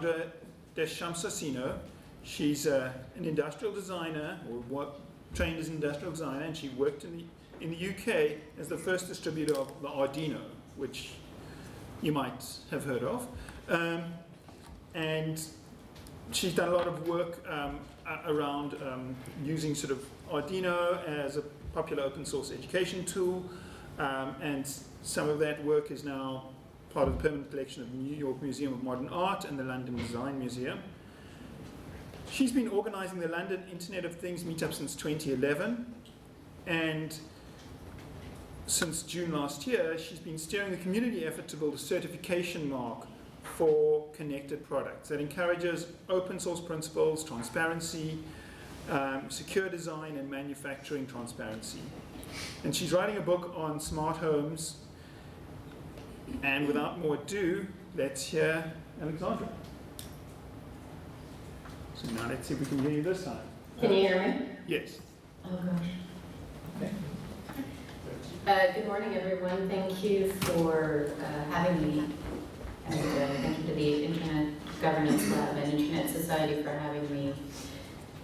Alexandra DeschampsSonsino. She's an industrial designer, or trained as an industrial designer, and she worked in the UK as the first distributor of the Arduino, which you might have heard of. And she's done a lot of work around using sort of Arduino as a popular open source education tool, and some of that work is now part of the permanent collection of the New York Museum of Modern Art and the London Design Museum. She's been organizing the London Internet of Things meetup since 2011, and since June last year, she's been steering the community effort to build a certification mark for connected products that encourages open source principles, transparency, secure design, and manufacturing transparency. And she's writing a book on smart homes. And without more ado, let's hear Alexandra. So now let's see if we can hear you this time. Can you hear me? Yes. Oh gosh. Okay. Good morning, everyone. Thank you for having me. And thank you to the Internet Governance Lab and Internet Society for having me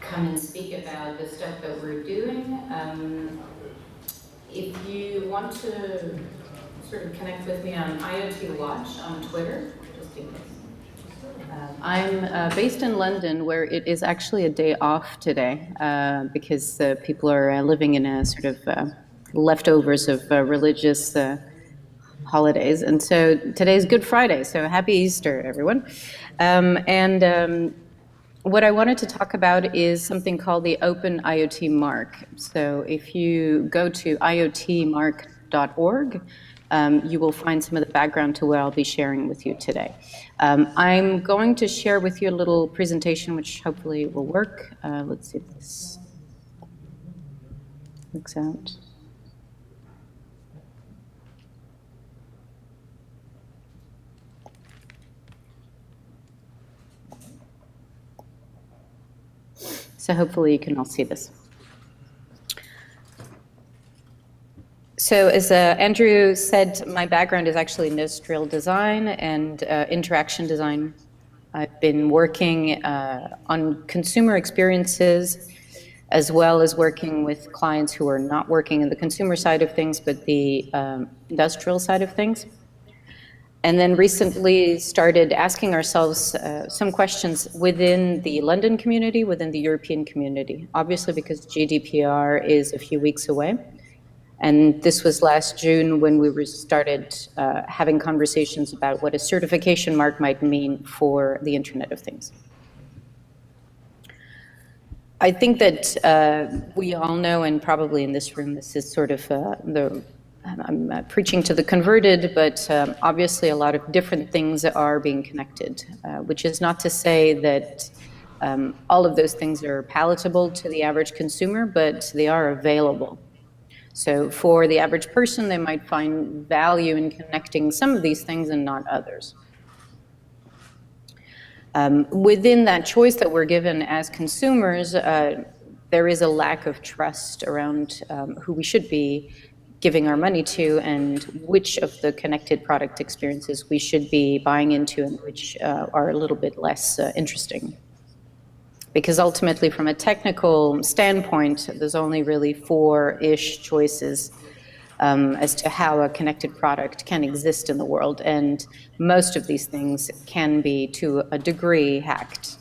come and speak about the stuff that we're doing. If you want to sort of connect with me on IoT Watch on Twitter, just in case. I'm based in London, where it is actually a day off today because people are living in a sort of leftovers of religious holidays. And so today's Good Friday, so happy Easter, everyone. What I wanted to talk about is something called the Open IoT Mark. So if you go to iotmark.org, you will find some of the background to what I'll be sharing with you today. I'm going to share with you a little presentation which hopefully will work. Let's see if this works out. So hopefully you can all see this. So as Andrew said, my background is actually industrial design and interaction design. I've been working on consumer experiences as well as working with clients who are not working in the consumer side of things, but the industrial side of things. And then recently started asking ourselves some questions within the London community, within the European community, obviously because GDPR is a few weeks away. And this was last June when we started having conversations about what a certification mark might mean for the Internet of Things. I think that we all know, and probably in this room, this is sort of I'm preaching to the converted, but obviously a lot of different things are being connected, which is not to say that all of those things are palatable to the average consumer, but they are available. So for the average person, they might find value in connecting some of these things and not others. Within that choice that we're given as consumers, there is a lack of trust around who we should be giving our money to and which of the connected product experiences we should be buying into and which are a little bit less interesting. Because ultimately, from a technical standpoint, there's only really 4-ish choices as to how a connected product can exist in the world. And most of these things can be, to a degree, hacked.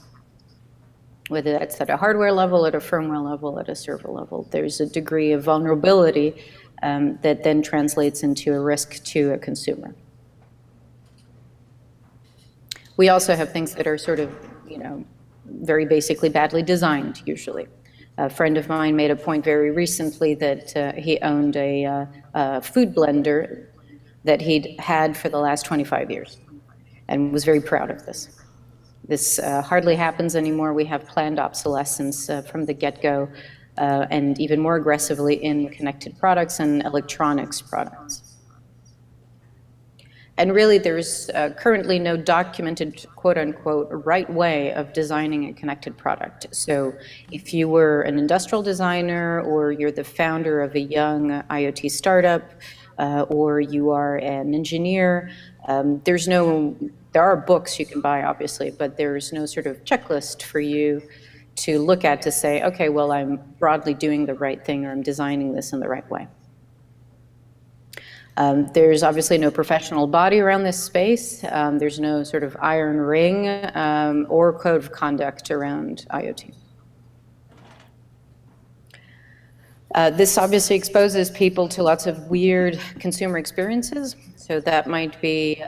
Whether that's at a hardware level, at a firmware level, at a server level, there's a degree of vulnerability that then translates into a risk to a consumer. We also have things that are sort of, very basically badly designed, usually. A friend of mine made a point very recently that he owned a food blender that he'd had for the last 25 years and was very proud of this. This hardly happens anymore. We have planned obsolescence from the get-go and even more aggressively in connected products and electronics products. And really, there's currently no documented, quote-unquote, right way of designing a connected product. So if you were an industrial designer, or you're the founder of a young IoT startup, or you are an engineer, there's no there are books you can buy, obviously, but there's no sort of checklist for you to look at to say, okay, well, I'm broadly doing the right thing, or I'm designing this in the right way. There's obviously no professional body around this space. There's no sort of iron ring or code of conduct around IoT. This obviously exposes people to lots of weird consumer experiences. So that might be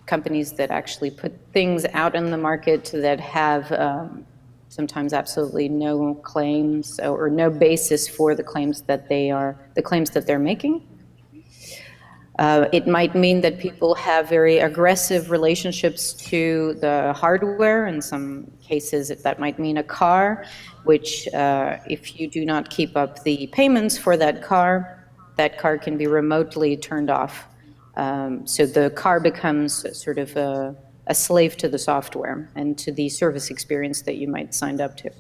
companies that actually put things out in the market that have sometimes absolutely no claims or no basis for the claims that they're making. It might mean that people have very aggressive relationships to the hardware. In some cases, that might mean a car, which if you do not keep up the payments for that car can be remotely turned off. So the car becomes sort of a slave to the software and to the service experience that you might signed up to.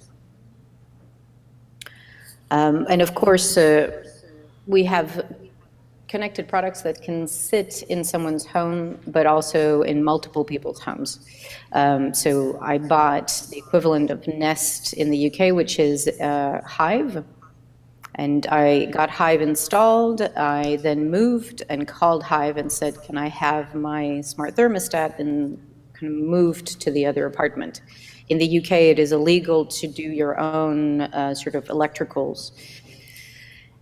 And of course, we have connected products that can sit in someone's home, but also in multiple people's homes. So I bought the equivalent of Nest in the UK, which is Hive. And I got Hive installed. I then moved and called Hive and said, can I have my smart thermostat, and kind of moved to the other apartment. In the UK, it is illegal to do your own sort of electricals.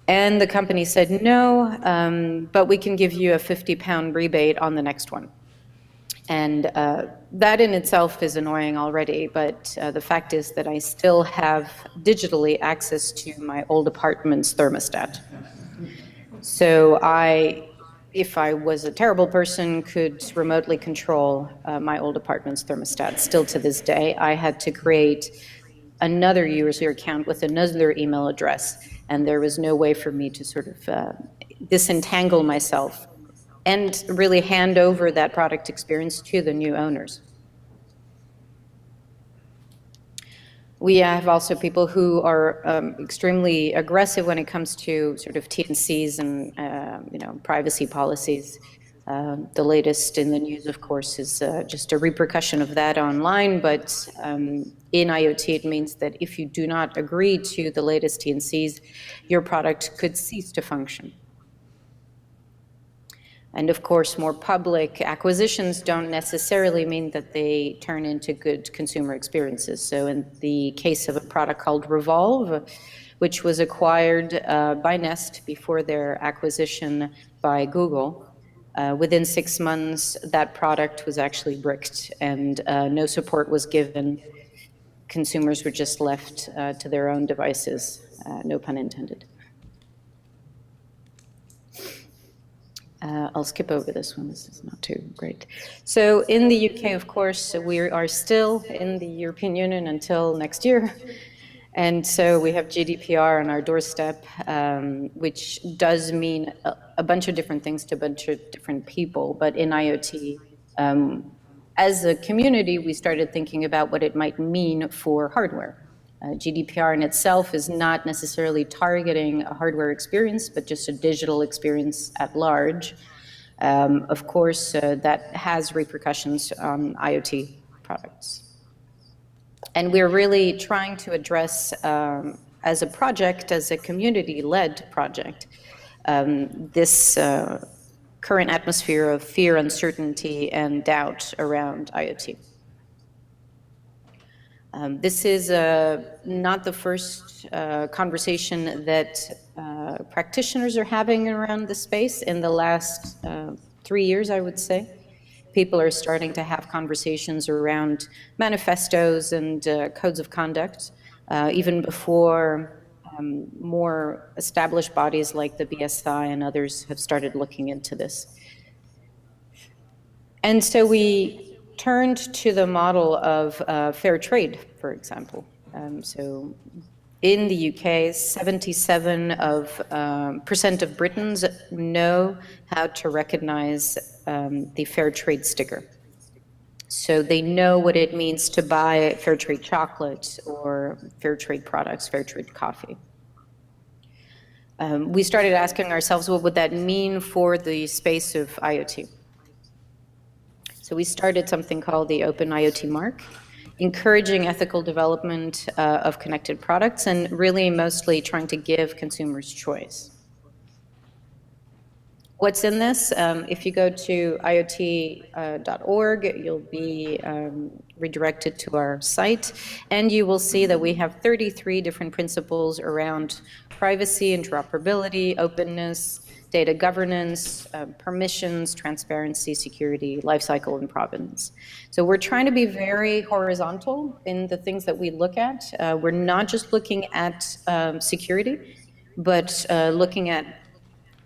And the company said, no, but we can give you a £50 rebate on the next one. And that in itself is annoying already, but the fact is that I still have digitally access to my old apartment's thermostat. So if I was a terrible person, could remotely control my old apartment's thermostat. Still to this day, I had to create another user account with another email address, and there was no way for me to sort of disentangle myself and really hand over that product experience to the new owners. We have also people who are extremely aggressive when it comes to sort of T&Cs and privacy policies. The latest in the news, of course, is just a repercussion of that online, but in IoT it means that if you do not agree to the latest T&Cs, your product could cease to function. And of course, more public acquisitions don't necessarily mean that they turn into good consumer experiences. So in the case of a product called Revolve, which was acquired by Nest before their acquisition by Google, within 6 months, that product was actually bricked and no support was given. Consumers were just left to their own devices, no pun intended. I'll skip over this one, this is not too great. So in the UK, of course, we are still in the European Union until next year. And so we have GDPR on our doorstep, which does mean a bunch of different things to a bunch of different people. But in IoT, as a community, we started thinking about what it might mean for hardware. GDPR in itself is not necessarily targeting a hardware experience, but just a digital experience at large. Of course, that has repercussions on IoT products. And we're really trying to address, as a project, as a community-led project, this current atmosphere of fear, uncertainty, and doubt around IoT. This is not the first conversation that practitioners are having around this space. In the last 3 years, I would say, people are starting to have conversations around manifestos and codes of conduct, even before more established bodies like the BSI and others have started looking into this. And so we turned to the model of fair trade, for example. So in the UK, 77% of Britons know how to recognize the fair trade sticker. So they know what it means to buy fair trade chocolate or fair trade products, fair trade coffee. We started asking ourselves, what would that mean for the space of IoT? So we started something called the Open IoT Mark, encouraging ethical development of connected products and really mostly trying to give consumers choice. What's in this? If you go to iot.org, you'll be redirected to our site, and you will see that we have 33 different principles around privacy, interoperability, openness, data governance, permissions, transparency, security, lifecycle, and provenance. So we're trying to be very horizontal in the things that we look at. We're not just looking at security, but looking at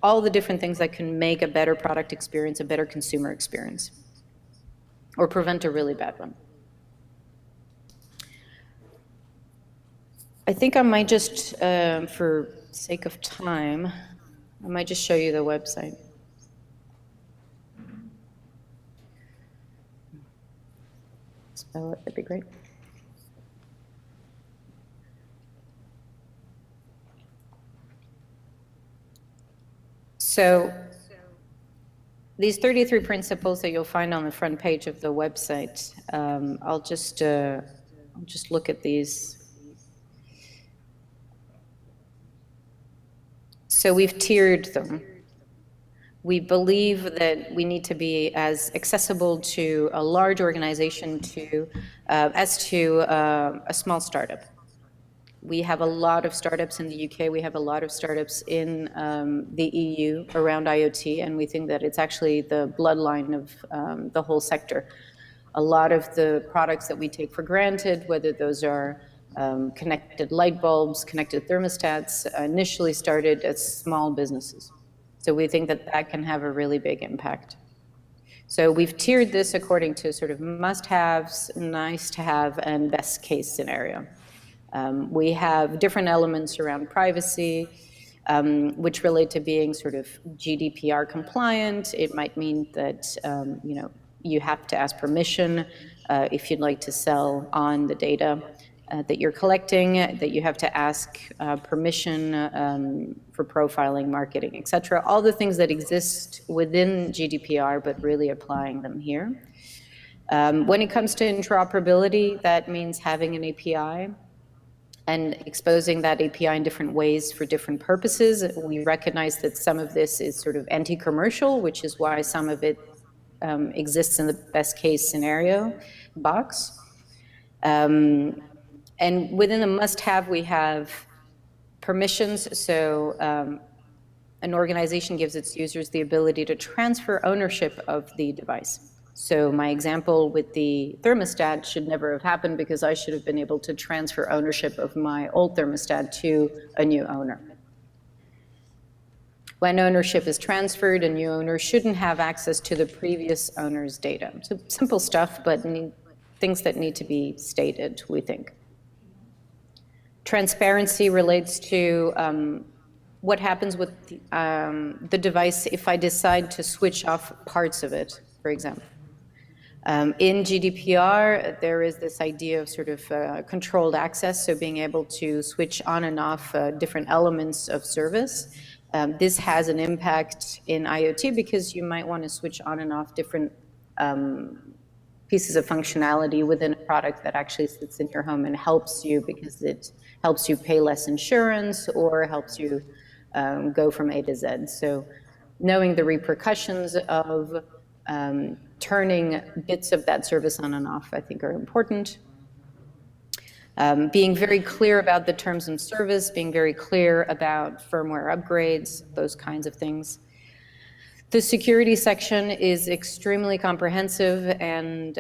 all the different things that can make a better product experience, a better consumer experience, or prevent a really bad one. I think I might just, for sake of time, I might just show you the website. Spell it, that'd be great. So these 33 principles that you'll find on the front page of the website, I'll just look at these. So we've tiered them. We believe that we need to be as accessible to a large organization as to a small startup. We have a lot of startups in the UK. We have a lot of startups in the EU around IoT, and we think that it's actually the bloodline of the whole sector. A lot of the products that we take for granted, whether those are connected light bulbs, connected thermostats, initially started as small businesses. So we think that that can have a really big impact. So we've tiered this according to sort of must-haves, nice-to-have, and best-case scenario. We have different elements around privacy, which relate to being sort of GDPR compliant. It might mean that you have to ask permission if you'd like to sell on the data that you're collecting, that you have to ask permission for profiling, marketing, et cetera. All the things that exist within GDPR, but really applying them here. When it comes to interoperability, that means having an API and exposing that API in different ways for different purposes. We recognize that some of this is sort of anti-commercial, which is why some of it exists in the best case scenario box. And within the must-have, we have permissions. So an organization gives its users the ability to transfer ownership of the device. So my example with the thermostat should never have happened because I should have been able to transfer ownership of my old thermostat to a new owner. When ownership is transferred, a new owner shouldn't have access to the previous owner's data. So simple stuff, but things that need to be stated, we think. Transparency relates to what happens with the device if I decide to switch off parts of it, for example. In GDPR, there is this idea of sort of controlled access, so being able to switch on and off different elements of service. This has an impact in IoT because you might want to switch on and off different pieces of functionality within a product that actually sits in your home and helps you because it helps you pay less insurance or helps you go from A to Z. So knowing the repercussions of turning bits of that service on and off, I think, are important. Being very clear about the terms of service, being very clear about firmware upgrades, those kinds of things. The security section is extremely comprehensive, and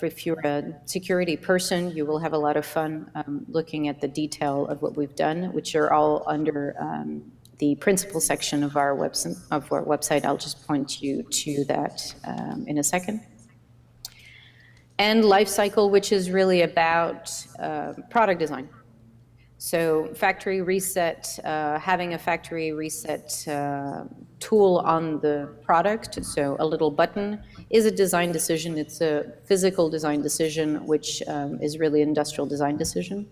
if you're a security person, you will have a lot of fun looking at the detail of what we've done, which are all under the principal section of our website. I'll just point you to that in a second. And lifecycle, which is really about product design. So factory reset, having a factory reset tool on the product, so a little button, is a design decision. It's a physical design decision, which is really an industrial design decision.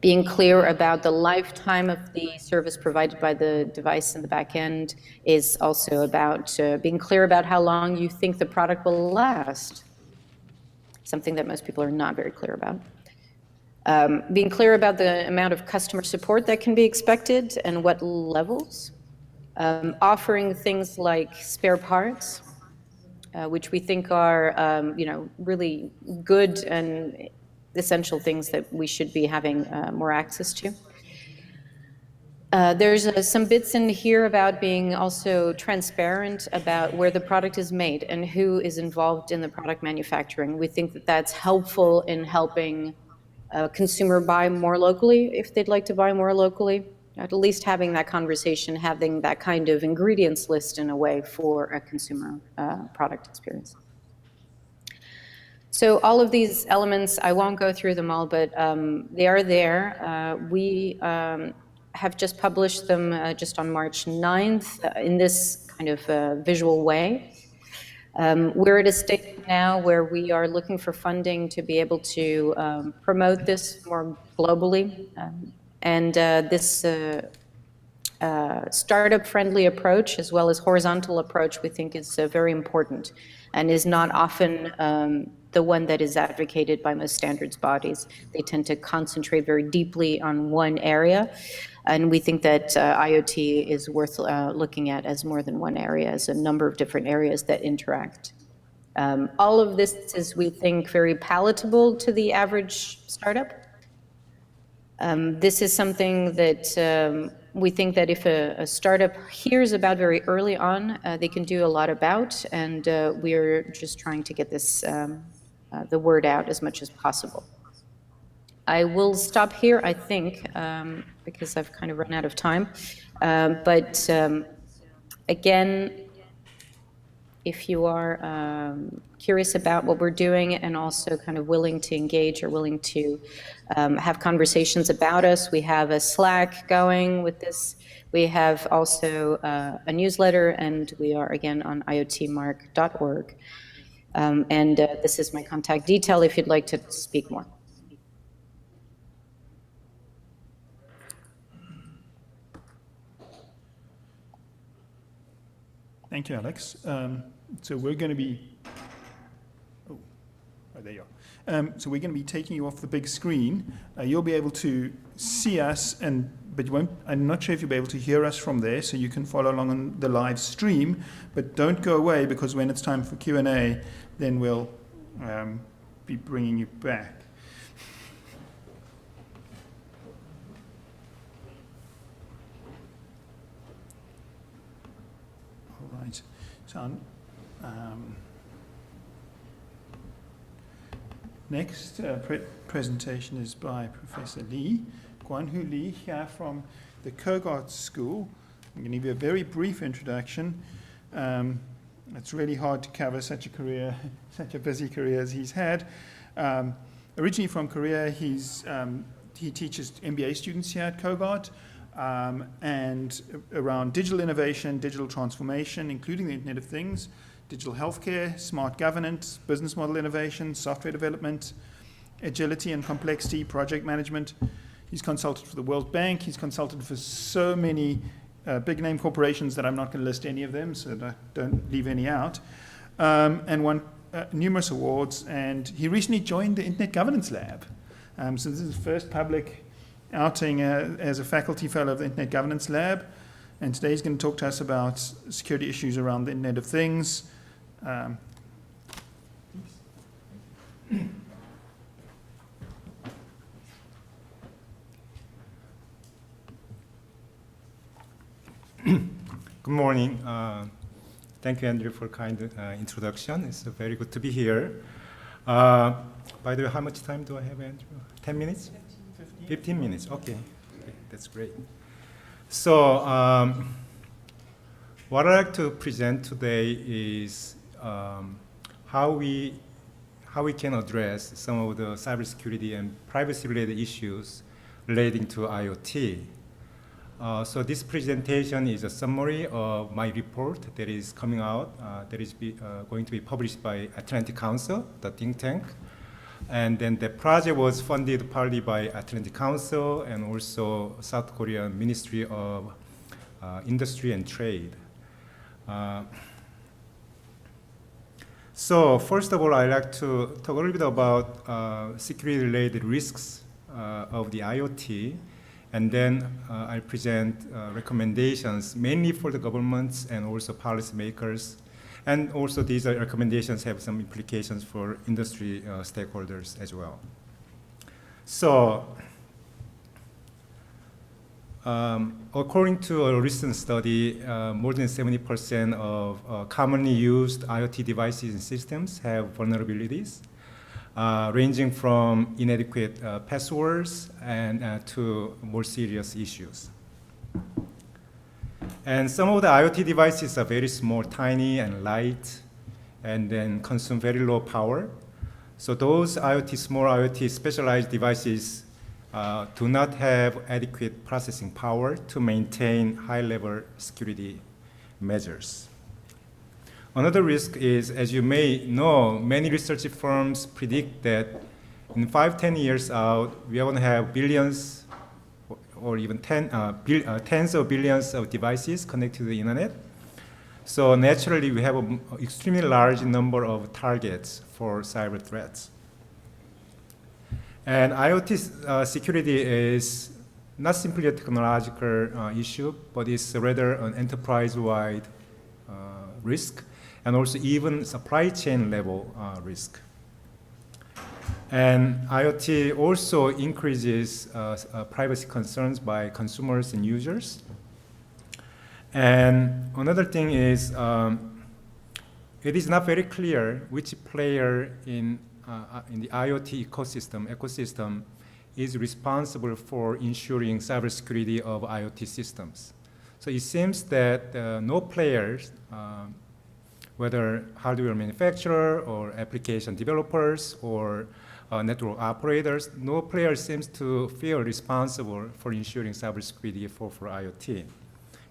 Being clear about the lifetime of the service provided by the device in the back end is also about being clear about how long you think the product will last, something that most people are not very clear about. Being clear about the amount of customer support that can be expected and what levels. Offering things like spare parts, which we think are really good and essential things that we should be having more access to. There's some bits in here about being also transparent about where the product is made and who is involved in the product manufacturing. We think that that's helpful in helping a consumer buy more locally if they'd like to buy more locally. At least having that conversation, having that kind of ingredients list in a way for a consumer product experience. So all of these elements, I won't go through them all, but they are there. We have just published them just on March 9th in this kind of visual way. We're at a stage now where we are looking for funding to be able to promote this more globally. And this startup-friendly approach, as well as horizontal approach, we think is very important and is not often the one that is advocated by most standards bodies. They tend to concentrate very deeply on one area. And we think that IoT is worth looking at as more than one area, as a number of different areas that interact. All of this is, we think, very palatable to the average startup. This is something that we think that if a startup hears about very early on, they can do a lot about, and we're just trying to get this, the word out as much as possible. I will stop here, I think, because I've kind of run out of time. But again, if you are curious about what we're doing and also kind of willing to engage or willing to have conversations about us, we have a Slack going with this. We have also a newsletter, and we are again on iotmark.org. And this is my contact detail if you'd like to speak more. Thank you, Alex. So we're going to be, there you are. So we're going to be taking you off the big screen. You'll be able to see us, but you won't. I'm not sure if you'll be able to hear us from there, so you can follow along on the live stream. But don't go away, because when it's time for Q&A, then we'll be bringing you back. All right. So next presentation is by Professor Lee, Gwanhoo Lee, here from the Kogart School. I'm going to give you a very brief introduction. It's really hard to cover such a career, such a busy career as he's had. Originally from Korea, he teaches MBA students here at Kogart, and around digital innovation, digital transformation, including the Internet of Things, digital healthcare, smart governance, business model innovation, software development, agility and complexity, project management. He's consulted for the World Bank. He's consulted for so many big-name corporations that I'm not going to list any of them, so don't leave any out, and won numerous awards. And he recently joined the Internet Governance Lab. So this is his first public outing as a faculty fellow of the Internet Governance Lab. And today he's going to talk to us about security issues around the Internet of Things. Good morning. Thank you, Andrew, for kind introduction. It's very good to be here. By the way, how much time do I have, Andrew? 10 minutes? 15 minutes. Okay, that's great. So what I'd like to present today is how we can address some of the cybersecurity and privacy-related issues relating to IoT. So this presentation is a summary of my report that is coming out, that is going to be published by Atlantic Council, the think tank. And then the project was funded partly by Atlantic Council and also South Korean Ministry of Industry and Trade. So first of all, I'd like to talk a little bit about security-related risks of the IoT, and then I'll present recommendations mainly for the governments and also policymakers. And also these recommendations have some implications for industry stakeholders as well. So according to a recent study, more than 70% of commonly used IoT devices and systems have vulnerabilities, ranging from inadequate passwords and to more serious issues. And some of the IoT devices are very small, tiny, and light, and then consume very low power. So those small IoT specialized devices do not have adequate processing power to maintain high-level security measures. Another risk is, as you may know, many research firms predict that in 5-10 years out, we are going to have billions or even tens of billions of devices connected to the internet. So naturally, we have an extremely large number of targets for cyber threats. And IoT security is not simply a technological issue, but it's rather an enterprise-wide risk, and also even supply chain level risk. And IoT also increases privacy concerns by consumers and users. And another thing is, it is not very clear which player in the IoT ecosystem is responsible for ensuring cybersecurity of IoT systems. So it seems that no players, whether hardware manufacturer or application developers or network operators, no player seems to feel responsible for ensuring cybersecurity for IoT,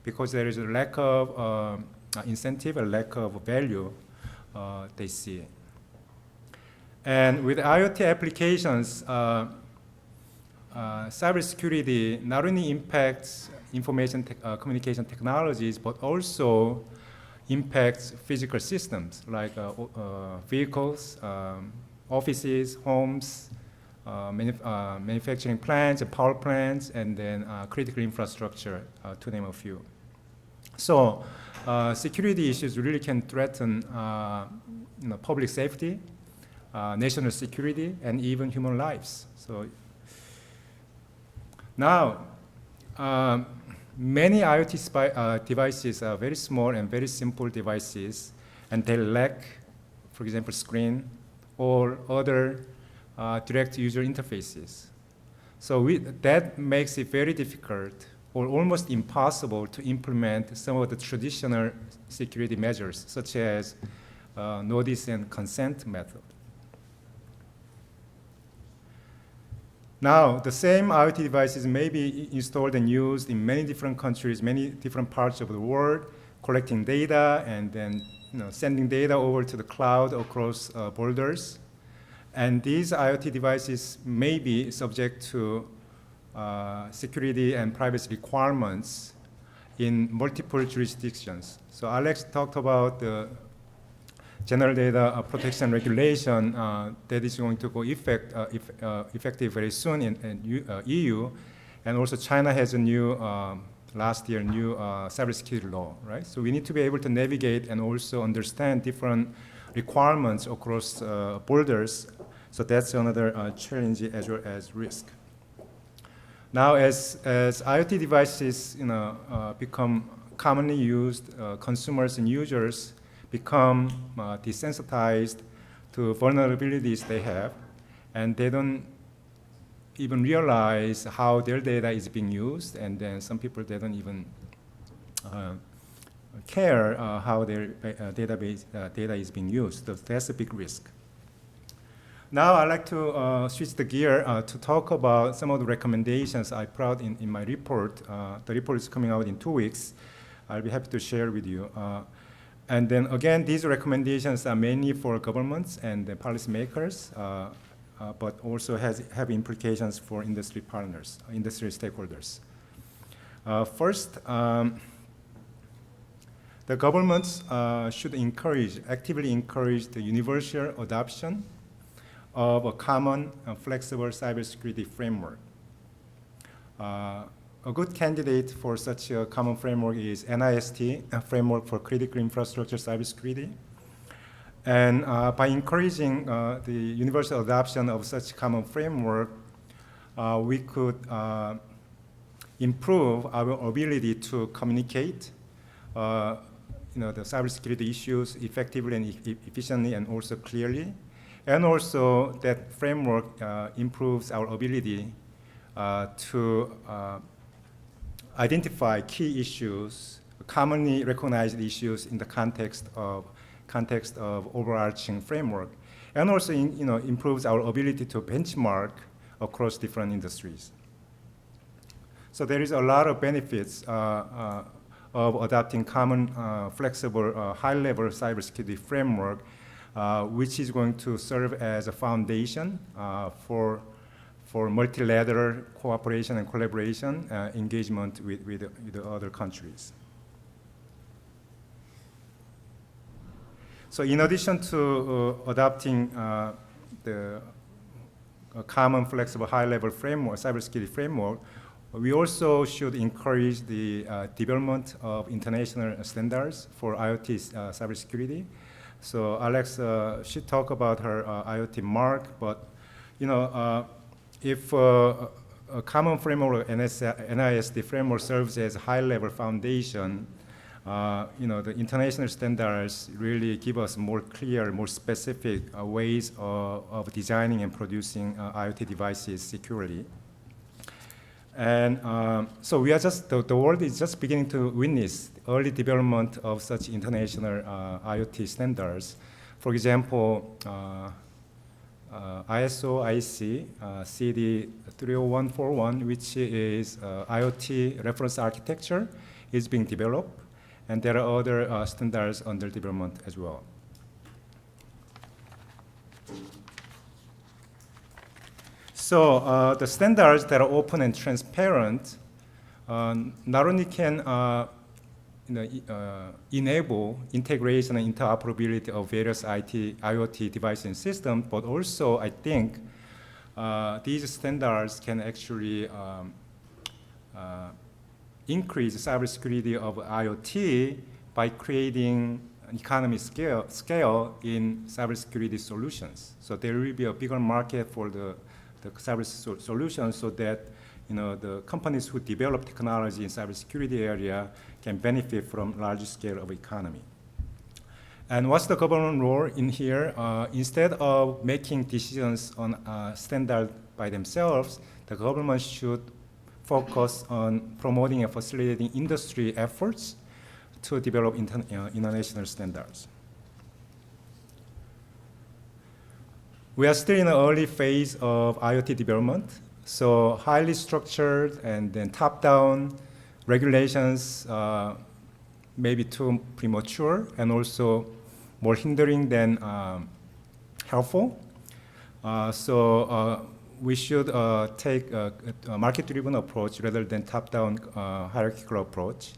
because there is a lack of incentive, a lack of value they see. And with IoT applications, cybersecurity not only impacts information communication technologies, but also impacts physical systems like vehicles, offices, homes, manufacturing plants, and power plants, and then critical infrastructure, to name a few. So security issues really can threaten public safety, national security, and even human lives. So now, many IoT devices are very small and very simple devices, and they lack, for example, screen or other direct user interfaces. So that makes it very difficult or almost impossible to implement some of the traditional security measures, such as notice and consent method. Now, the same IoT devices may be installed and used in many different countries, many different parts of the world, collecting data and then sending data over to the cloud across borders. And these IoT devices may be subject to security and privacy requirements in multiple jurisdictions. So Alex talked about the General Data Protection Regulation that is going to go effective very soon in EU, and also China has a new last year new cybersecurity law, right? So we need to be able to navigate and also understand different requirements across borders. So that's another challenge as well as risk. Now, as IoT devices become commonly used, consumers and users become desensitized to vulnerabilities they have, and they don't even realize how their data is being used, and then some people, they don't even care how their data is being used. So that's a big risk. Now I'd like to switch the gear to talk about some of the recommendations I brought in my report. The report is coming out in 2 weeks. I'll be happy to share with you. And then again, these recommendations are mainly for governments and the policymakers. but also have implications for industry partners, industry stakeholders. First, the governments should actively encourage the universal adoption of a common and flexible cybersecurity framework. A good candidate for such a common framework is NIST, a framework for critical infrastructure cybersecurity. And by encouraging the universal adoption of such common framework, we could improve our ability to communicate the cybersecurity issues effectively and efficiently and also clearly. And also that framework improves our ability to identify key issues, commonly recognized issues in the context of overarching framework, and also improves our ability to benchmark across different industries. So there is a lot of benefits of adopting common, flexible, high-level cybersecurity framework, which is going to serve as a foundation for multilateral cooperation and collaboration engagement with the other countries. So in addition to adopting the common, flexible, high-level framework, cybersecurity framework, we also should encourage the development of international standards for IoT cybersecurity. So Alex should talk about her IoT mark, but if a common framework, NIST framework, serves as a high-level foundation, the international standards really give us more clear, more specific ways of designing and producing IoT devices securely. And so we are the world is just beginning to witness early development of such international IoT standards. For example, ISO IEC CD 30141, which is IoT reference architecture, is being developed, and there are other standards under development as well. So the standards that are open and transparent not only can enable integration and interoperability of various IoT devices and systems, but also I think these standards can actually increase the cybersecurity of IoT by creating an economy scale in cybersecurity solutions. So there will be a bigger market for the cyber solutions, so that the companies who develop technology in cybersecurity area can benefit from large scale of economy. And what's the government role in here? Instead of making decisions on standard by themselves, the government should focus on promoting and facilitating industry efforts to develop international standards. We are still in the early phase of IoT development, so highly structured and then top-down regulations may be too premature and also more hindering than helpful. So we should take a market-driven approach rather than top-down hierarchical approach.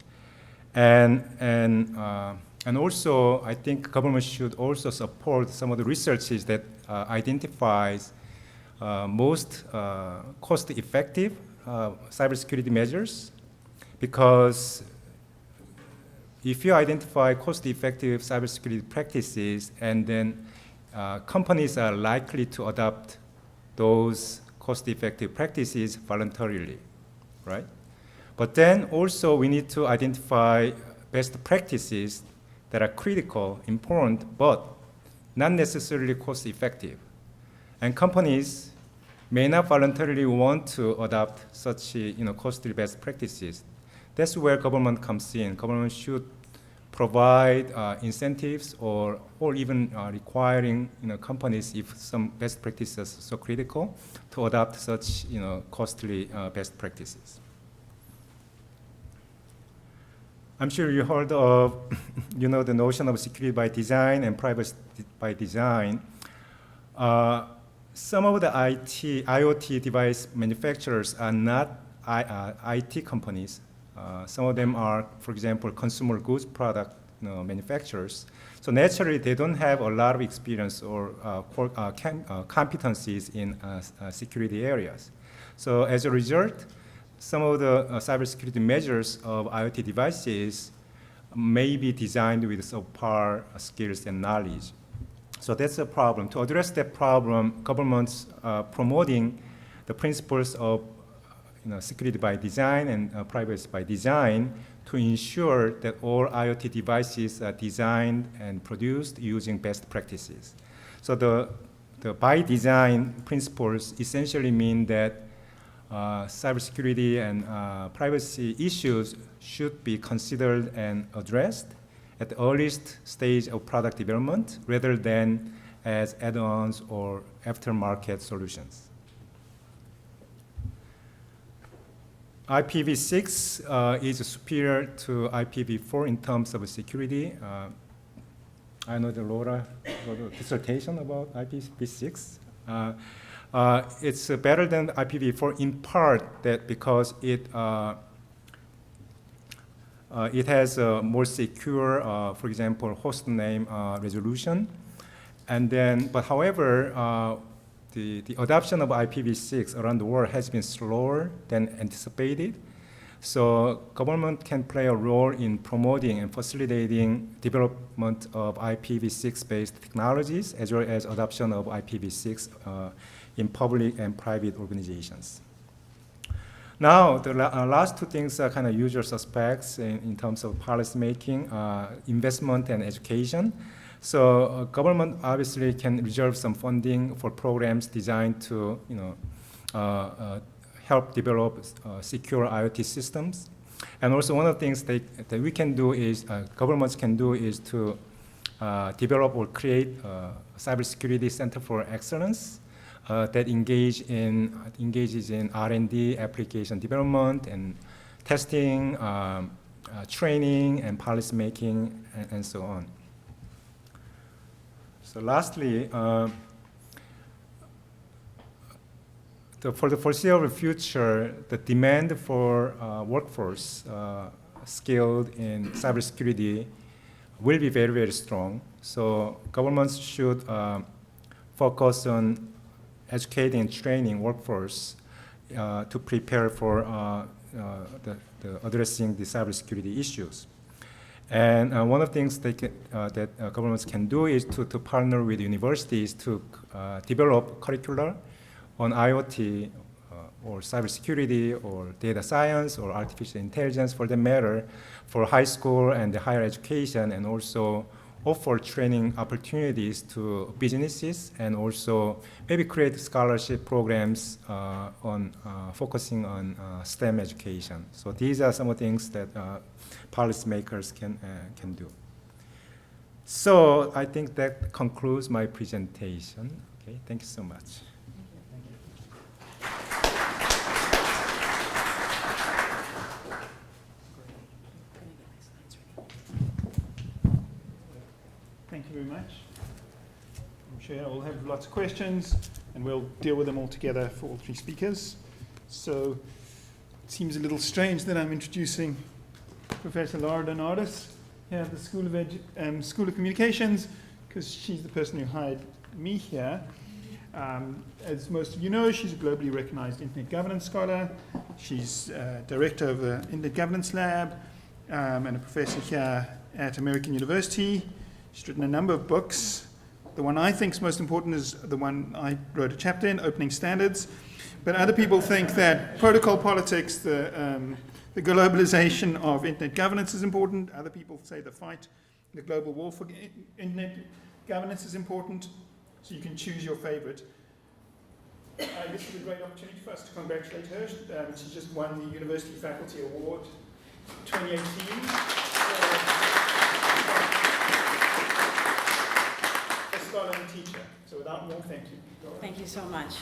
And also, I think government should also support some of the researches that identifies most cost-effective cybersecurity measures, because if you identify cost-effective cybersecurity practices, and then companies are likely to adopt those cost-effective practices voluntarily, right? But then also we need to identify best practices that are critical, important, but not necessarily cost-effective. And companies may not voluntarily want to adopt such costly best practices. That's where government comes in. Government should provide incentives or even requiring companies, if some best practices are so critical, to adopt such costly best practices. I'm sure you heard of the notion of security by design and privacy by design. some of the IoT device manufacturers are not IT companies. Some of them are, for example, consumer goods product manufacturers. So naturally, they don't have a lot of experience or competencies in security areas. So as a result, some of the cybersecurity measures of IoT devices may be designed with subpar skills and knowledge. So that's a problem. To address that problem, governments are promoting the principles of security by design and privacy by design to ensure that all IoT devices are designed and produced using best practices. So the by design principles essentially mean that cybersecurity and privacy issues should be considered and addressed at the earliest stage of product development rather than as add-ons or aftermarket solutions. IPv6 is superior to IPv4 in terms of security. I know that Laura wrote a dissertation about IPv6. It's better than IPv4 in part that because it has a more secure, for example, host name resolution. And then, but however, the adoption of IPv6 around the world has been slower than anticipated. So government can play a role in promoting and facilitating development of IPv6-based technologies, as well as adoption of IPv6 in public and private organizations. Now, the last two things are kind of usual suspects in terms of policy making, investment and education. So government obviously can reserve some funding for programs designed to help develop secure IoT systems. And also one of the things that we can do is, governments can do is to develop or create a cybersecurity center for excellence that engages in R&D, application development, and testing, training, and policy making, and so on. So lastly, for the foreseeable future, the demand for workforce skilled in cybersecurity will be very, very strong. So governments should focus on educating and training workforce to prepare for addressing the cybersecurity issues. And one of the things that governments can do is to partner with universities to develop curricula on IoT or cybersecurity or data science or artificial intelligence, for that matter, for high school and higher education, and also offer training opportunities to businesses, and also maybe create scholarship programs on focusing on STEM education. So these are some of the things that policymakers can do. So I think that concludes my presentation. Okay, thank you so much. Thank you very much. I'm sure we'll have lots of questions, and we'll deal with them all together for all three speakers. So it seems a little strange that I'm introducing Professor Laura DeNardis here at the School of Communications, because she's the person who hired me here. As most of you know, she's a globally recognized Internet governance scholar. She's director of the Internet Governance Lab and a professor here at American University. She's written a number of books. The one I think is most important is the one I wrote a chapter in, Opening Standards. But other people think that protocol politics, the globalization of Internet governance is important. Other people say the fight, the global war for Internet governance is important. So you can choose your favorite. This is a great opportunity for us to congratulate her. She just won the University Faculty Award 2018. Scholar and teacher. So without more, thank you. Thank you so much.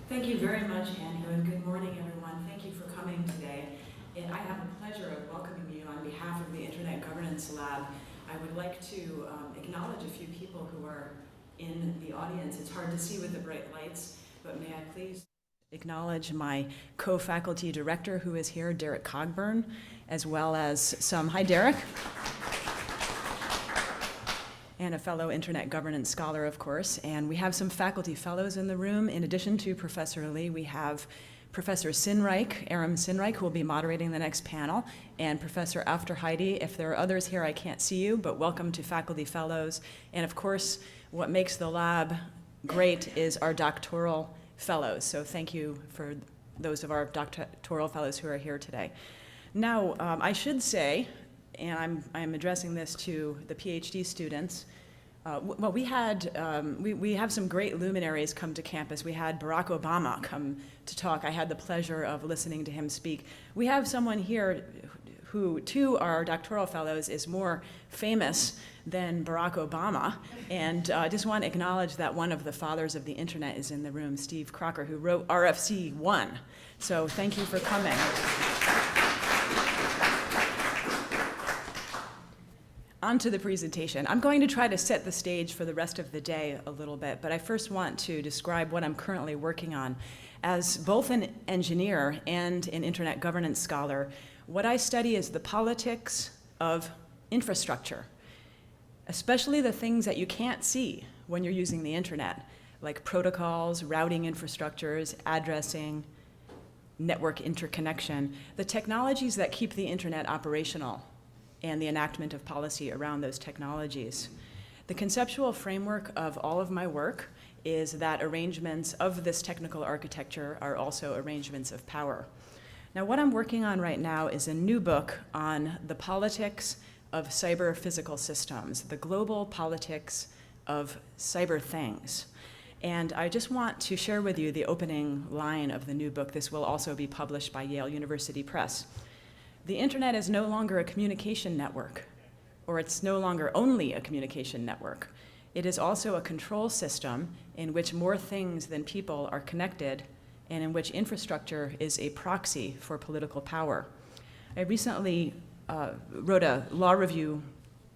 Thank you very much, Gwanhoo, and good morning, everyone. Thank you for coming today. And I have the pleasure of welcoming you on behalf of the Internet Governance Lab. I would like to acknowledge a few people who are in the audience. It's hard to see with the bright lights, but may I please acknowledge my co-faculty director who is here, Derek Cogburn, as well as some, hi Derek, and a fellow internet governance scholar, of course. And we have some faculty fellows in the room. In addition to Professor Lee, we have Professor Sinreich, Aram Sinreich, who will be moderating the next panel, and Professor Afterheide. If there are others here, I can't see you, but welcome to faculty fellows. And of course, what makes the lab great is our doctoral fellows. So thank you for those of our doctoral fellows who are here today. Now, I should say, and I'm addressing this to the PhD students, well, we have some great luminaries come to campus. We had Barack Obama come to talk. I had the pleasure of listening to him speak. We have someone here who, to our doctoral fellows, is more famous than Barack Obama. And I just want to acknowledge that one of the fathers of the internet is in the room, Steve Crocker, who wrote RFC 1. So thank you for coming. On to the presentation. I'm going to try to set the stage for the rest of the day a little bit, but I first want to describe what I'm currently working on. As both an engineer and an internet governance scholar, what I study is the politics of infrastructure, especially the things that you can't see when you're using the internet, like protocols, routing infrastructures, addressing, network interconnection, the technologies that keep the internet operational, and the enactment of policy around those technologies. The conceptual framework of all of my work is that arrangements of this technical architecture are also arrangements of power. Now, what I'm working on right now is a new book on the politics of cyber physical systems, the global politics of cyber things. And I just want to share with you the opening line of the new book. This will also be published by Yale University Press. The internet is no longer a communication network, or it's no longer only a communication network. It is also a control system in which more things than people are connected and in which infrastructure is a proxy for political power. I recently wrote a law review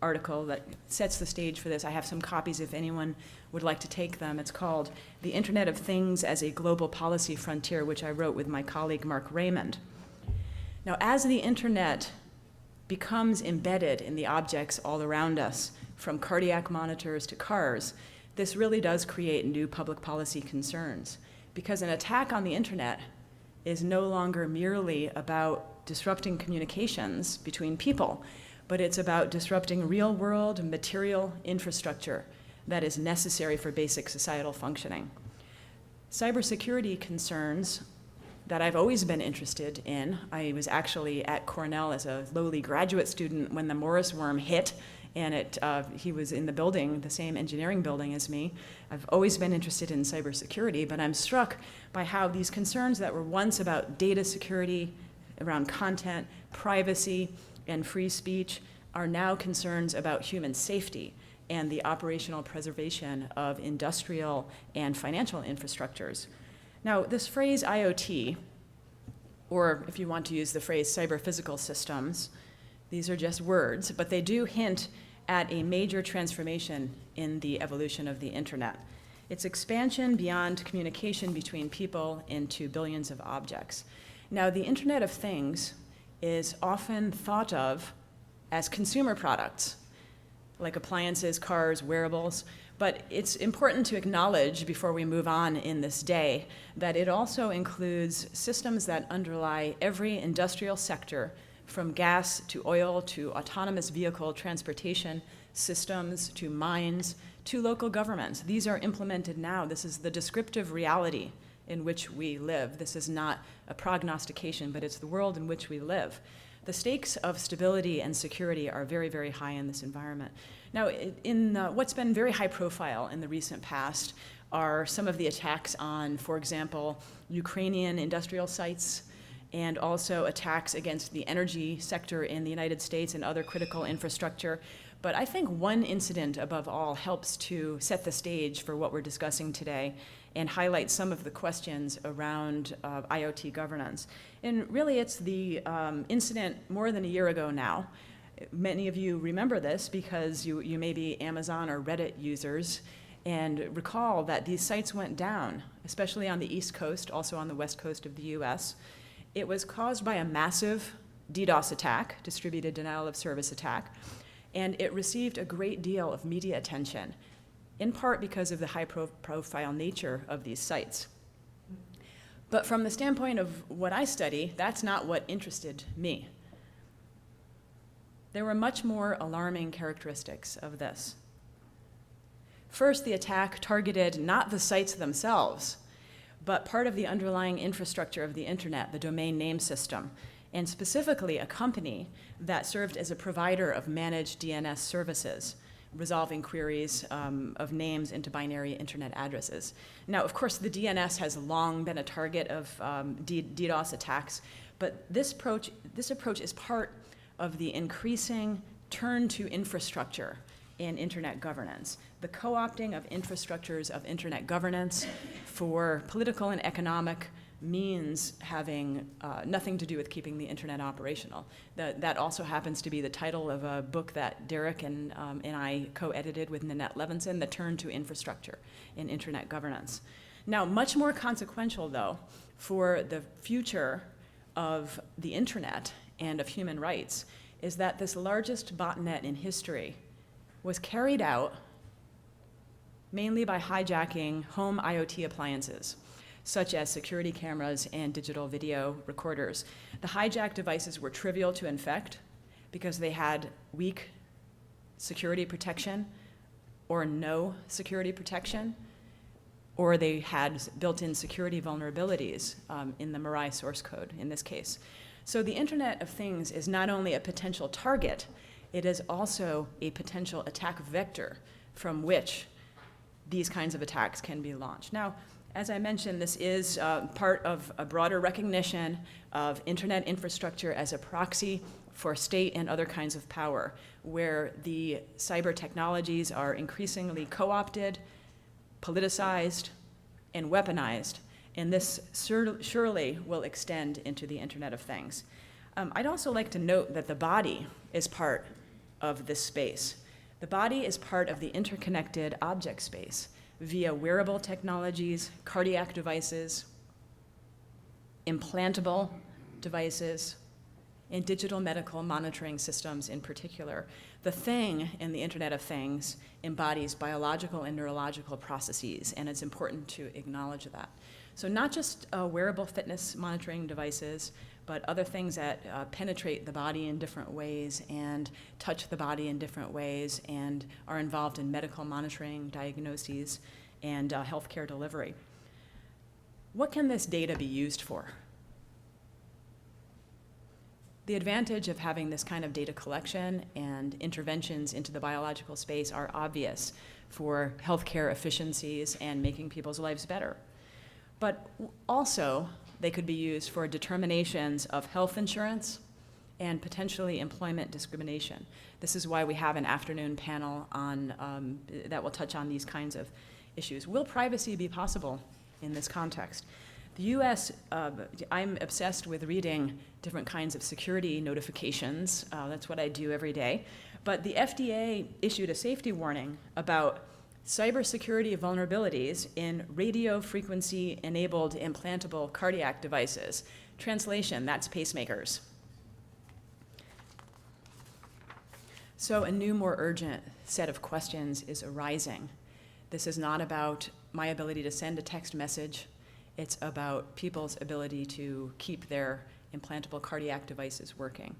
article that sets the stage for this. I have some copies if anyone would like to take them. It's called The Internet of Things as a Global Policy Frontier, which I wrote with my colleague Mark Raymond. Now, as the internet becomes embedded in the objects all around us, from cardiac monitors to cars, this really does create new public policy concerns, because an attack on the internet is no longer merely about disrupting communications between people, but it's about disrupting real-world material infrastructure that is necessary for basic societal functioning. Cybersecurity concerns that I've always been interested in. I was actually at Cornell as a lowly graduate student when the Morris worm hit, and he was in the building, the same engineering building as me. I've always been interested in cybersecurity, but I'm struck by how these concerns that were once about data security, around content, privacy, and free speech are now concerns about human safety and the operational preservation of industrial and financial infrastructures. Now, this phrase IoT, or if you want to use the phrase cyber-physical systems, these are just words, but they do hint at a major transformation in the evolution of the internet. Its expansion beyond communication between people into billions of objects. Now, the Internet of Things is often thought of as consumer products, like appliances, cars, wearables, but it's important to acknowledge before we move on in this day that it also includes systems that underlie every industrial sector, from gas to oil to autonomous vehicle transportation systems to mines to local governments. These are implemented now. This is the descriptive reality in which we live. This is not a prognostication, but it's the world in which we live. The stakes of stability and security are very, very high in this environment. Now, in what's been very high profile in the recent past are some of the attacks on, for example, Ukrainian industrial sites, and also attacks against the energy sector in the United States and other critical infrastructure. But I think one incident above all helps to set the stage for what we're discussing today and highlight some of the questions around IoT governance. And really it's the incident more than a year ago now. Many of you remember this because you may be Amazon or Reddit users, And recall that these sites went down, especially on the East Coast, also on the West Coast of the US. It was caused by a massive DDoS attack, distributed denial of service attack, and it received a great deal of media attention, in part because of the high-profile nature of these sites. But from the standpoint of what I study, that's not what interested me. There were much more alarming characteristics of this. First, the attack targeted not the sites themselves, but part of the underlying infrastructure of the internet, the domain name system, and specifically a company that served as a provider of managed DNS services, resolving queries of names into binary internet addresses. Now, of course, the DNS has long been a target of DDoS attacks, but this approach is part of the increasing turn to infrastructure in internet governance, the co-opting of infrastructures of internet governance for political and economic means having nothing to do with keeping the internet operational. That also happens to be the title of a book that Derek and I co-edited with Nanette Levinson, The Turn to Infrastructure in Internet Governance. Now, much more consequential, though, for the future of the internet and of human rights is that this largest botnet in history was carried out mainly by hijacking home IoT appliances, such as security cameras and digital video recorders. The hijacked devices were trivial to infect because they had weak security protection or no security protection, or they had built-in security vulnerabilities in the Mirai source code in this case. So the Internet of Things is not only a potential target, it is also a potential attack vector from which these kinds of attacks can be launched. Now, as I mentioned, this is part of a broader recognition of internet infrastructure as a proxy for state and other kinds of power, where the cyber technologies are increasingly co-opted, politicized, and weaponized, and this surely will extend into the Internet of Things. I'd also like to note that the body is part of this space. The body is part of the interconnected object space via wearable technologies, cardiac devices, implantable devices, and digital medical monitoring systems in particular. The thing in the Internet of Things embodies biological and neurological processes, and it's important to acknowledge that. So not just wearable fitness monitoring devices, but other things that penetrate the body in different ways and touch the body in different ways and are involved in medical monitoring, diagnoses, and healthcare delivery. What can this data be used for? The advantage of having this kind of data collection and interventions into the biological space are obvious for healthcare efficiencies and making people's lives better. But also, they could be used for determinations of health insurance and potentially employment discrimination. This is why we have an afternoon panel on, that will touch on these kinds of issues. Will privacy be possible in this context? The US, I'm obsessed with reading different kinds of security notifications. That's what I do every day. But the FDA issued a safety warning about cybersecurity vulnerabilities in radio frequency-enabled implantable cardiac devices. Translation, that's pacemakers. So a new, more urgent set of questions is arising. This is not about my ability to send a text message. It's about people's ability to keep their implantable cardiac devices working.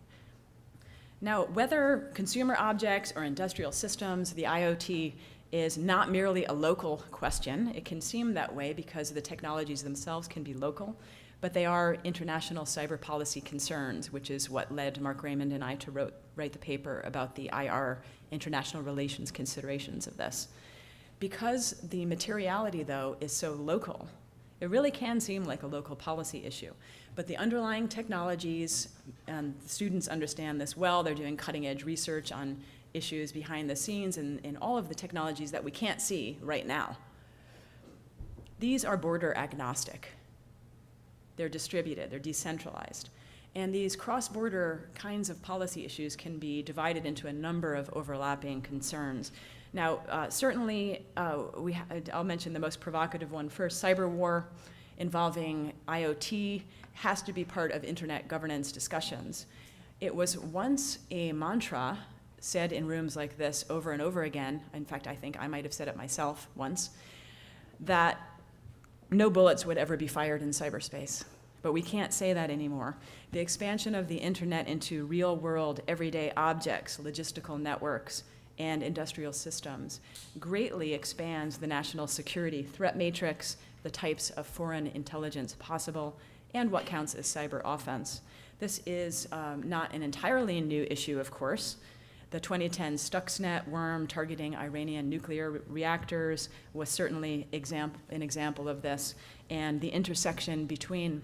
Now, whether consumer objects or industrial systems, the IoT is not merely a local question. It can seem that way because the technologies themselves can be local, but they are international cyber policy concerns, which is what led Mark Raymond and I to write the paper about the IR international relations considerations of this. Because the materiality, though, is so local, it really can seem like a local policy issue. But the underlying technologies, and students understand this well, they're doing cutting-edge research on issues behind the scenes and all of the technologies that we can't see right now. These are border agnostic. They're distributed, they're decentralized. And these cross-border kinds of policy issues can be divided into a number of overlapping concerns. Now, certainly, I'll mention the most provocative one first. Cyber war involving IoT has to be part of internet governance discussions. It was once a mantra said in rooms like this over and over again. In fact, I think I might have said it myself once, that no bullets would ever be fired in cyberspace. But we can't say that anymore. The expansion of the internet into real-world, everyday objects, logistical networks, and industrial systems greatly expands the national security threat matrix, the types of foreign intelligence possible, and what counts as cyber offense. This is not an entirely new issue, of course. The 2010 Stuxnet worm targeting Iranian nuclear reactors was certainly an example of this, and the intersection between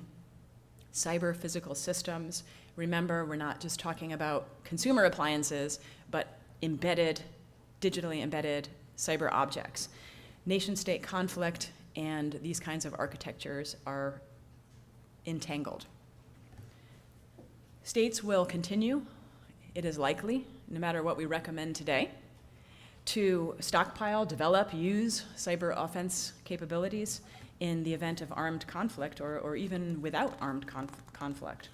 cyber physical systems. Remember, we're not just talking about consumer appliances, but digitally embedded cyber objects. Nation-state conflict and these kinds of architectures are entangled. States will continue, it is likely, no matter what we recommend today, to stockpile, develop, use cyber offense capabilities in the event of armed conflict or even without armed conflict.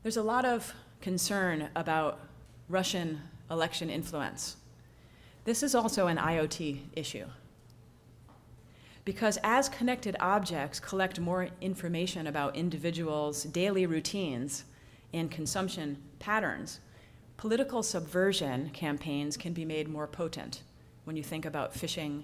There's a lot of concern about Russian election influence. This is also an IoT issue. Because as connected objects collect more information about individuals' daily routines and consumption patterns, political subversion campaigns can be made more potent when you think about phishing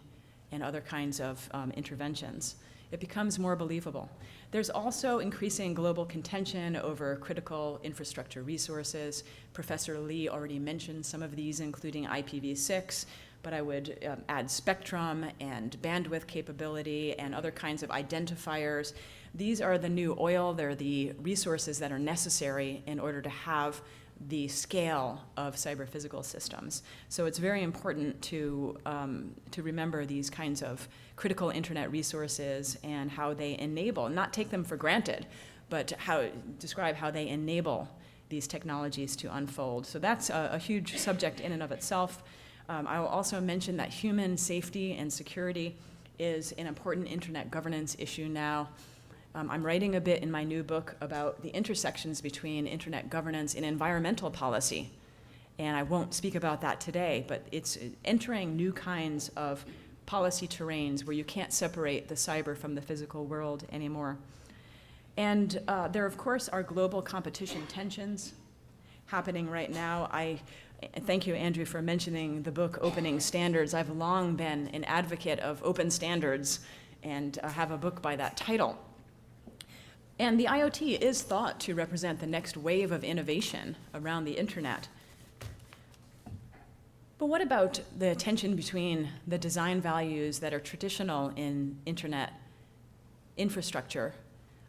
and other kinds of interventions. It becomes more believable. There's also increasing global contention over critical infrastructure resources. Professor Lee already mentioned some of these, including IPv6, but I would add spectrum and bandwidth capability and other kinds of identifiers. These are the new oil. They're the resources that are necessary in order to have the scale of cyber-physical systems. So it's very important to remember these kinds of critical internet resources and how they enable, not take them for granted, but describe how they enable these technologies to unfold. So that's a huge subject in and of itself. I will also mention that human safety and security is an important internet governance issue now. I'm writing a bit in my new book about the intersections between internet governance and environmental policy. And I won't speak about that today, but it's entering new kinds of policy terrains where you can't separate the cyber from the physical world anymore. And there, of course, are global competition tensions happening right now. Thank you, Andrew, for mentioning the book Opening Standards. I've long been an advocate of open standards and have a book by that title. And the IoT is thought to represent the next wave of innovation around the internet. But what about the tension between the design values that are traditional in internet infrastructure,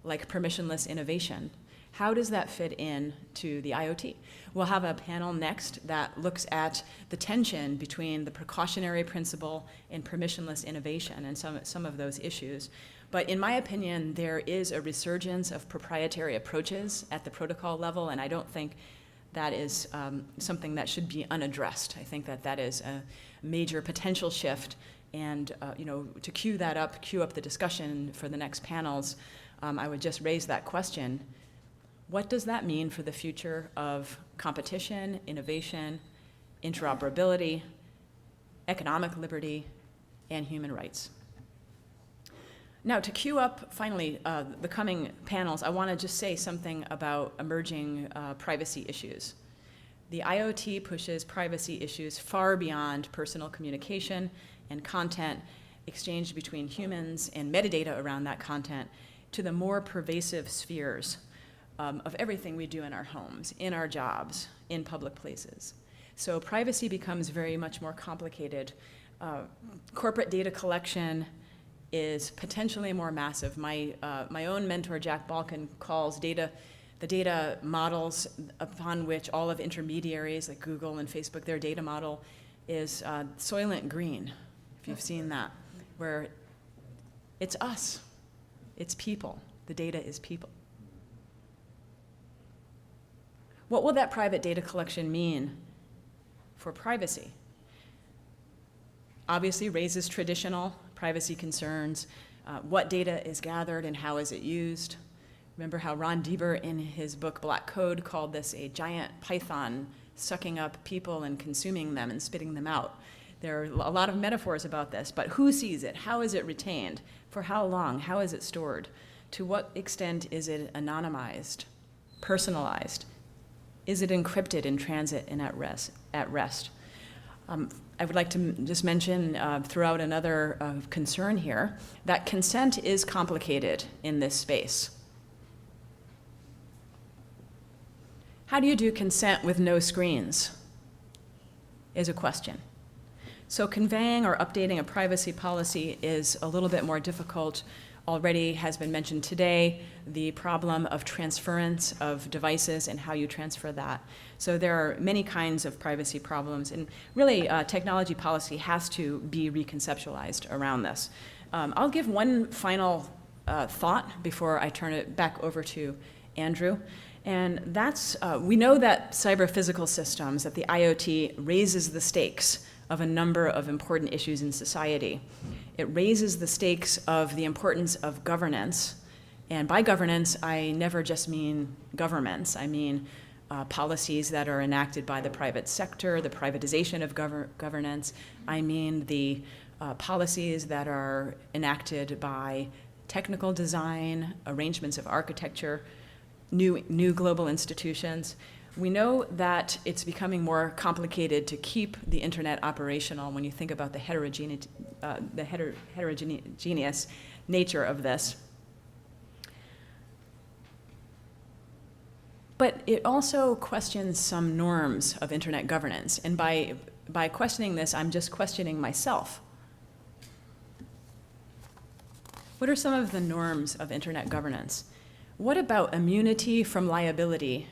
like permissionless innovation? How does that fit in to the IoT? We'll have a panel next that looks at the tension between the precautionary principle and permissionless innovation and some of those issues. But in my opinion, there is a resurgence of proprietary approaches at the protocol level, and I don't think that is something that should be unaddressed. I think that is a major potential shift, and to cue up the discussion for the next panels, I would just raise that question. What does that mean for the future of competition, innovation, interoperability, economic liberty, and human rights? Now, to cue up, finally, the coming panels, I want to just say something about emerging privacy issues. The IoT pushes privacy issues far beyond personal communication and content exchanged between humans and metadata around that content to the more pervasive spheres of everything we do in our homes, in our jobs, in public places. So privacy becomes very much more complicated. Corporate data collection is potentially more massive. My own mentor, Jack Balkin, calls the data models upon which all of intermediaries like Google and Facebook, their data model is Soylent Green, if you've seen that, where it's us, it's people, the data is people. What will that private data collection mean for privacy? Obviously raises traditional privacy concerns. What data is gathered and how is it used? Remember how Ron Deaver in his book Black Code called this a giant python sucking up people and consuming them and spitting them out. There are a lot of metaphors about this, but who sees it? How is it retained? For how long? How is it stored? To what extent is it anonymized, personalized? Is it encrypted in transit and at rest? I would like to just mention, throw out another concern here, that consent is complicated in this space. How do you do consent with no screens? Is a question. So conveying or updating a privacy policy is a little bit more difficult. Already has been mentioned today, the problem of transference of devices and how you transfer that. So there are many kinds of privacy problems, and really technology policy has to be reconceptualized around this. I'll give one final thought before I turn it back over to Andrew. And that's, we know that cyber-physical systems, that the IoT raises the stakes of a number of important issues in society. It raises the stakes of the importance of governance. And by governance, I never just mean governments. I mean policies that are enacted by the private sector, the privatization of governance. I mean the policies that are enacted by technical design, arrangements of architecture, new global institutions. We know that it's becoming more complicated to keep the internet operational when you think about the heterogeneous nature of this. But it also questions some norms of internet governance. And by questioning this, I'm just questioning myself. What are some of the norms of internet governance? What about immunity from liability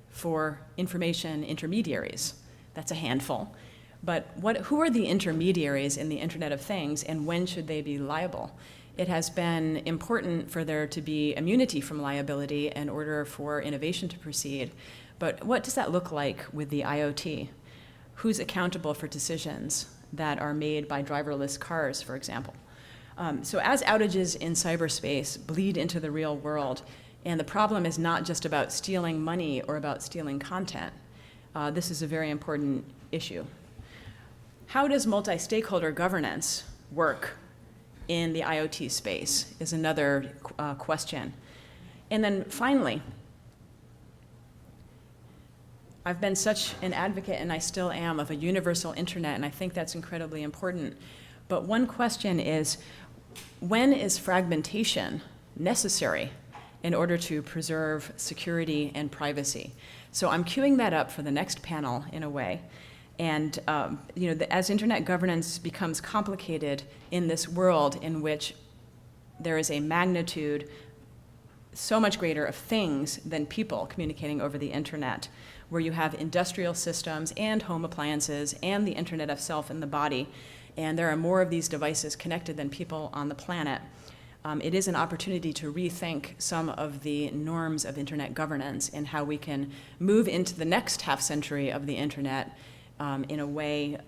for information intermediaries? That's a handful. But who are the intermediaries in the Internet of Things, and when should they be liable? It has been important for there to be immunity from liability in order for innovation to proceed. But what does that look like with the IoT? Who's accountable for decisions that are made by driverless cars, for example? So as outages in cyberspace bleed into the real world, and the problem is not just about stealing money or about stealing content, this is a very important issue. How does multi-stakeholder governance work in the IoT space is another question. And then finally, I've been such an advocate, and I still am, of a universal internet, and I think that's incredibly important. But one question is, when is fragmentation necessary in order to preserve security and privacy? So I'm queuing that up for the next panel in a way. And as internet governance becomes complicated in this world in which there is a magnitude so much greater of things than people communicating over the internet, where you have industrial systems and home appliances and the internet of self in the body, and there are more of these devices connected than people on the planet, it is an opportunity to rethink some of the norms of internet governance and how we can move into the next half century of the internet in a way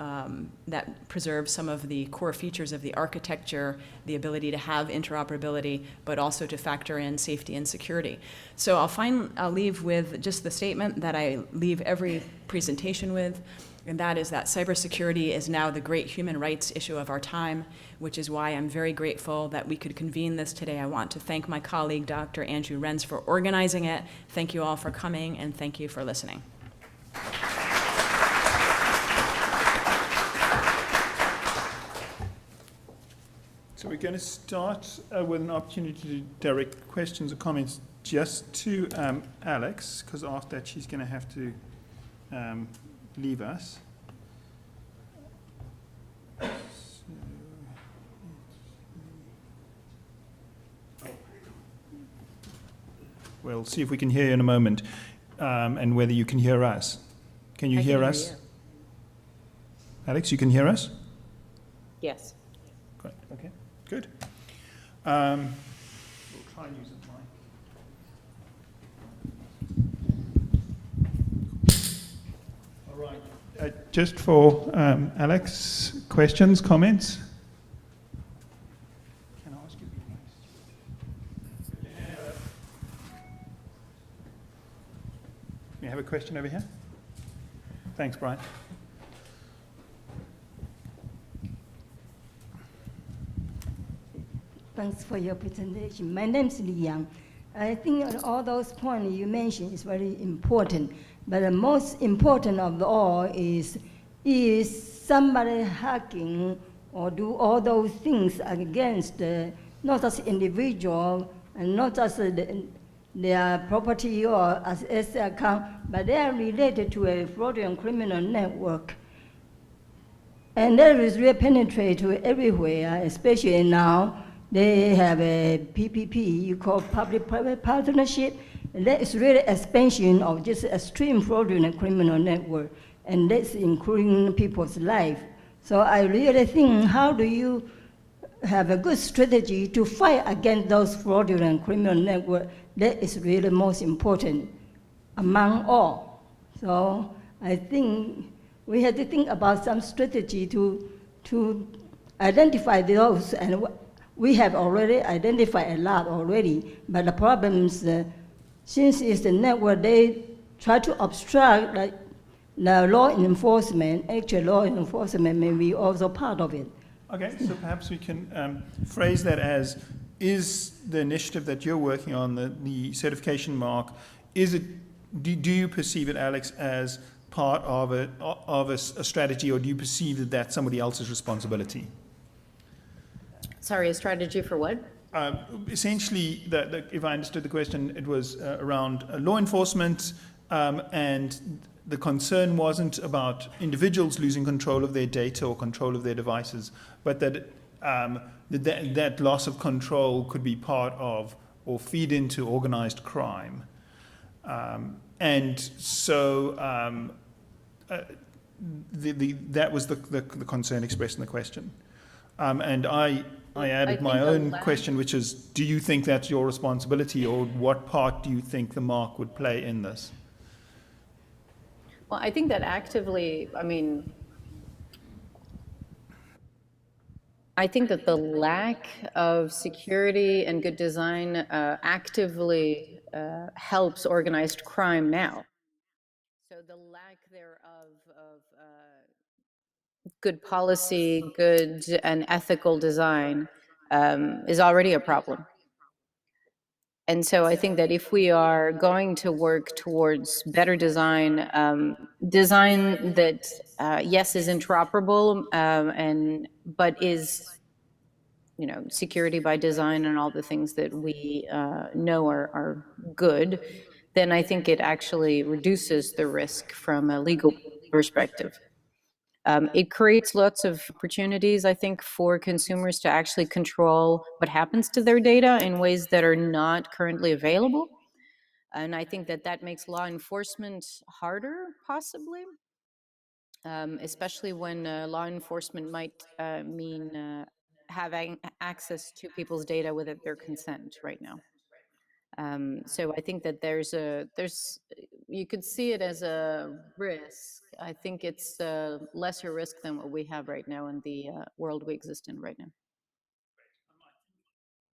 that preserves some of the core features of the architecture, the ability to have interoperability, but also to factor in safety and security. So I'll leave with just the statement that I leave every presentation with, and that is that cybersecurity is now the great human rights issue of our time, which is why I'm very grateful that we could convene this today. I want to thank my colleague, Dr. Andrew Rens, for organizing it. Thank you all for coming, and thank you for listening. So we're going to start with an opportunity to direct questions or comments just to Alex, because after that she's going to have to leave us. We'll see if we can hear you in a moment, and whether you can hear us. Can you hear us? Alex, you can hear us? Yes. Great. Okay. Good. We'll try and use it. All right. Just for Alex, questions, comments? Can I ask you? You have a question over here? Thanks, Brian. Thanks for your presentation. My name is Li Yang. I think all those points you mentioned is very important, but the most important of all is somebody hacking or do all those things against not just individual and not just their property or as account, but they are related to a fraudulent criminal network. And that is really penetrate to everywhere, especially now. They have a PPP, you call public-private partnership, and that is really expansion of just extreme fraudulent criminal network, and that's including people's life. So I really think, how do you have a good strategy to fight against those fraudulent criminal network? That is really most important among all. So I think we have to think about some strategy to identify those, and we have already identified a lot already, but the problem is, since it's the network, they try to obstruct the law enforcement. Actual law enforcement may be also part of it. Okay, so perhaps we can phrase that as, is the initiative that you're working on, the certification mark, is it, do you perceive it, Alex, as part of a strategy, or do you perceive that that's somebody else's responsibility? Sorry, a strategy for what? Essentially, if I understood the question, it was around law enforcement, and the concern wasn't about individuals losing control of their data or control of their devices, but that that loss of control could be part of or feed into organized crime. And so that was the concern expressed in the question. And I added my own question, which is, do you think that's your responsibility, or what part do you think the mark would play in this? Well, I think that actively, I think that the lack of security and good design actively helps organized crime now. So the lack thereof of good policy, good and ethical design is already a problem. And so I think that if we are going to work towards better design, design that, yes, is interoperable, but is, security by design and all the things that we know are good, then I think it actually reduces the risk from a legal perspective. It creates lots of opportunities, I think, for consumers to actually control what happens to their data in ways that are not currently available. And I think that makes law enforcement harder, possibly, especially when law enforcement might mean having access to people's data without their consent right now. So I think that you could see it as a risk. I think it's a lesser risk than what we have right now in the world we exist in right now.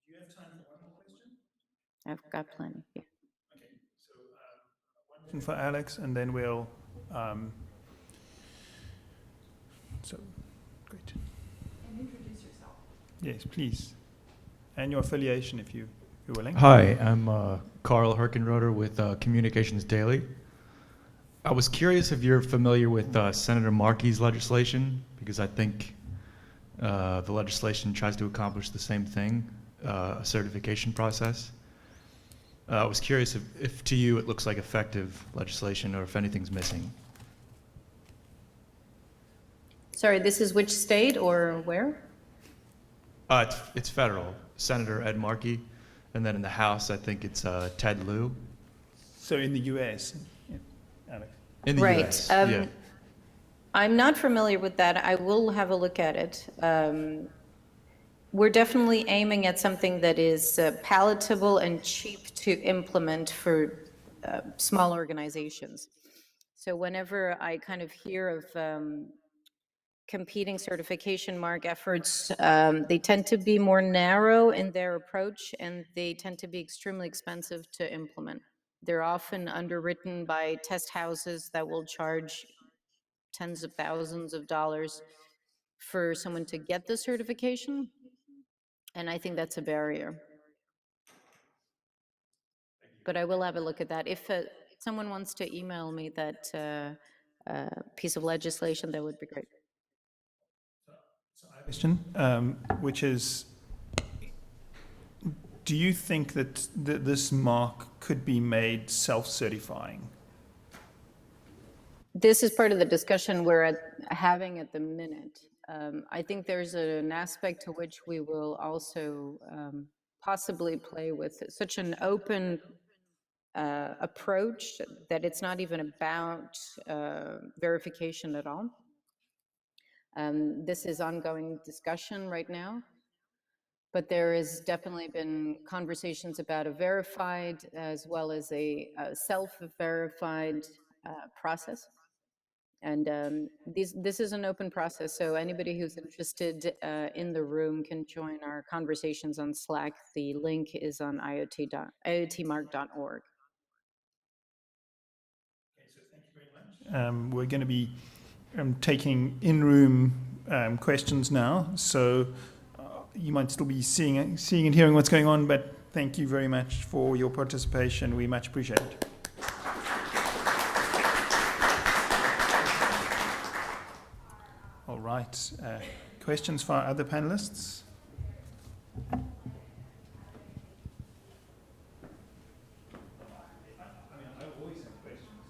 Do you have time for one more question? I've got plenty. Yeah. Okay, so one question for Alex, and then we'll. So, great. And introduce yourself. Yes, please, and your affiliation, if you're willing. Hi, I'm Carl Herkenroder with Communications Daily. I was curious if you're familiar with Senator Markey's legislation, because I think the legislation tries to accomplish the same thing, a certification process. I was curious if to you it looks like effective legislation, or if anything's missing. Sorry, this is which state or where? It's federal. Senator Ed Markey. And then in the House, I think it's Ted Lieu. So in the U.S., yeah, Alex. In the U.S., yeah. I'm not familiar with that. I will have a look at it. We're definitely aiming at something that is palatable and cheap to implement for small organizations. So whenever I kind of hear of competing certification mark efforts, they tend to be more narrow in their approach, and they tend to be extremely expensive to implement. They're often underwritten by test houses that will charge tens of thousands of dollars for someone to get the certification, and I think that's a barrier. But I will have a look at that. If someone wants to email me that piece of legislation, that would be great. So I have a question, which is, do you think that this mark could be made self-certifying? This is part of the discussion we're having at the minute. I think there's an aspect to which we will also possibly play with such an open approach that it's not even about verification at all. This is ongoing discussion right now, but there has definitely been conversations about a verified as well as a self-verified process. And this is an open process, so anybody who's interested in the room can join our conversations on Slack. The link is on iotmark.org. Okay, so thank you very much. We're going to be taking in-room questions now, so you might still be seeing and hearing what's going on, but thank you very much for your participation. We much appreciate it. All right. Questions for our other panelists? I always have questions.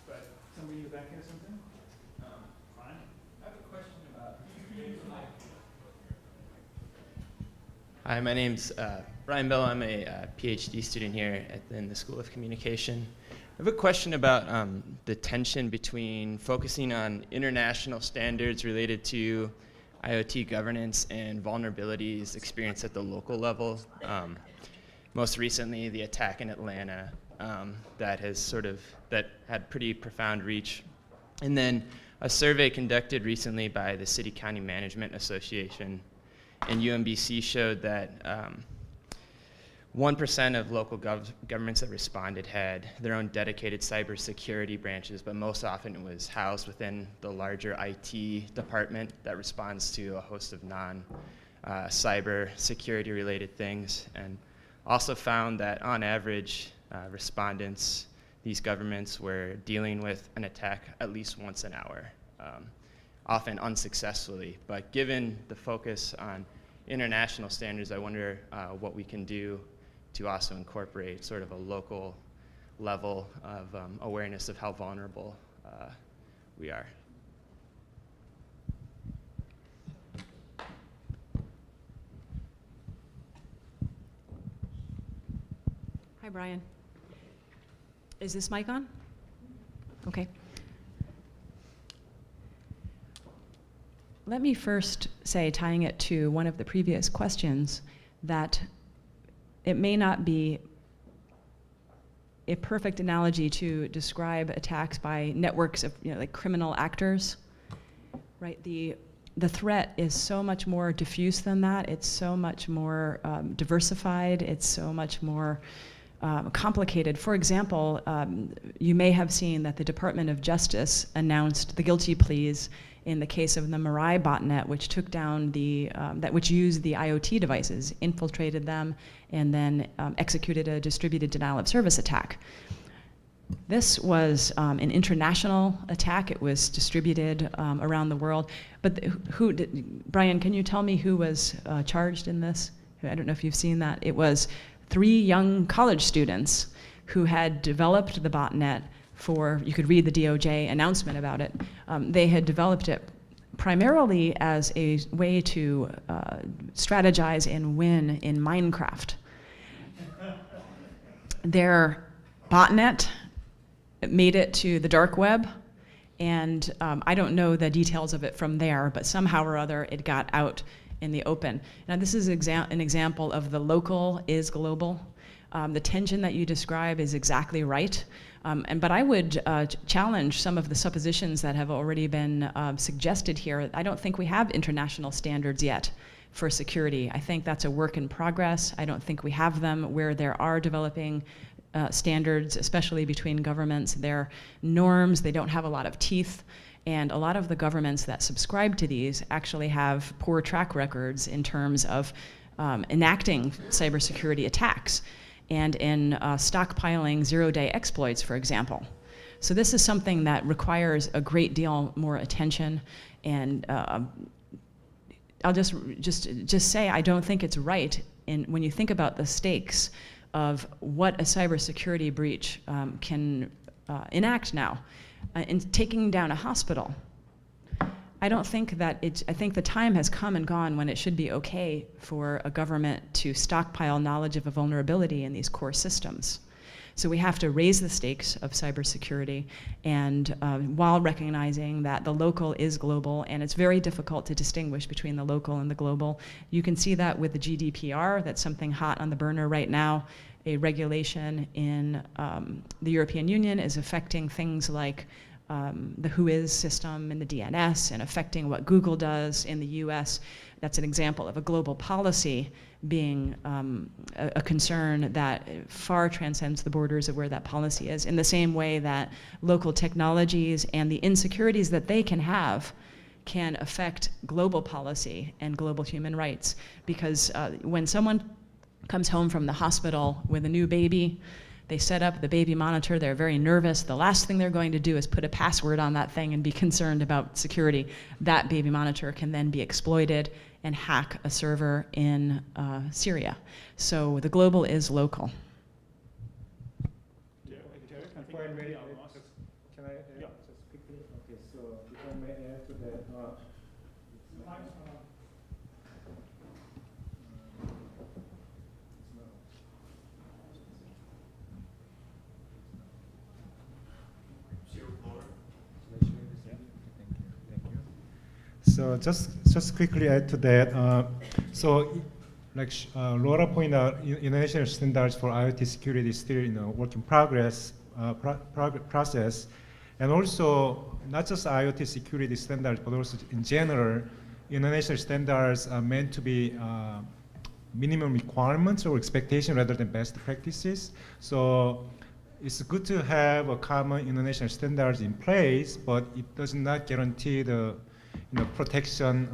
But somebody in the back has something? Fine. I have a question about. Hi, my name's Brian Bell. I'm a PhD student here in the School of Communication. I have a question about the tension between focusing on international standards related to IoT governance and vulnerabilities experienced at the local level. Most recently, the attack in Atlanta that had pretty profound reach. And then a survey conducted recently by the City County Management Association and UMBC showed that 1% of local governments that responded had their own dedicated cybersecurity branches, but most often it was housed within the larger IT department that responds to a host of non-cybersecurity related things. And also found that on average, respondents, these governments were dealing with an attack at least once an hour, often unsuccessfully. But given the focus on international standards, I wonder what we can do to also incorporate sort of a local level of awareness of how vulnerable we are. Hi, Brian. Is this mic on? Okay. Let me first say, tying it to one of the previous questions, that it may not be a perfect analogy to describe attacks by networks of, like criminal actors, right? The threat is so much more diffuse than that. It's so much more diversified. It's so much more complicated. For example, you may have seen that the Department of Justice announced the guilty pleas in the case of the Mirai botnet, which took down which used the IoT devices, infiltrated them, and then executed a distributed denial of service attack. This was an international attack. It was distributed around the world. But Brian, can you tell me who was charged in this? I don't know if you've seen that. It was 3 young college students who had developed the botnet you could read the DOJ announcement about it. They had developed it primarily as a way to strategize and win in Minecraft. Their botnet made it to the dark web, and I don't know the details of it from there, but somehow or other it got out in the open. Now this is an example of the local is global. The tension that you describe is exactly right. But I would challenge some of the suppositions that have already been suggested here. I don't think we have international standards yet for security. I think that's a work in progress. I don't think we have them where there are developing standards, especially between governments. They're norms, they don't have a lot of teeth. And a lot of the governments that subscribe to these actually have poor track records in terms of enacting cybersecurity attacks and in stockpiling zero-day exploits, for example. So this is something that requires a great deal more attention. And I'll just say I don't think it's right when you think about the stakes of what a cybersecurity breach can enact now. In taking down a hospital. I don't think that I think the time has come and gone when it should be okay for a government to stockpile knowledge of a vulnerability in these core systems. So we have to raise the stakes of cybersecurity, and while recognizing that the local is global, and it's very difficult to distinguish between the local and the global. You can see that with the GDPR, that's something hot on the burner right now. A regulation in the European Union is affecting things like the WHOIS system and the DNS, and affecting what Google does in the US. That's an example of a global policy being a concern that far transcends the borders of where that policy is, in the same way that local technologies and the insecurities that they can have can affect global policy and global human rights. Because when someone comes home from the hospital with a new baby, they set up the baby monitor, they're very nervous. The last thing they're going to do is put a password on that thing and be concerned about security. That baby monitor can then be exploited and hack a server in Syria. So the global is local. Can I add just quickly? Okay, so if I may add to that. So just quickly add to that. So, like Laura pointed out, international standards for IoT security is still work in progress process, and also not just IoT security standards, but also in general, international standards are meant to be minimum requirements or expectation rather than best practices. So it's good to have a common international standards in place, but it does not guarantee the protection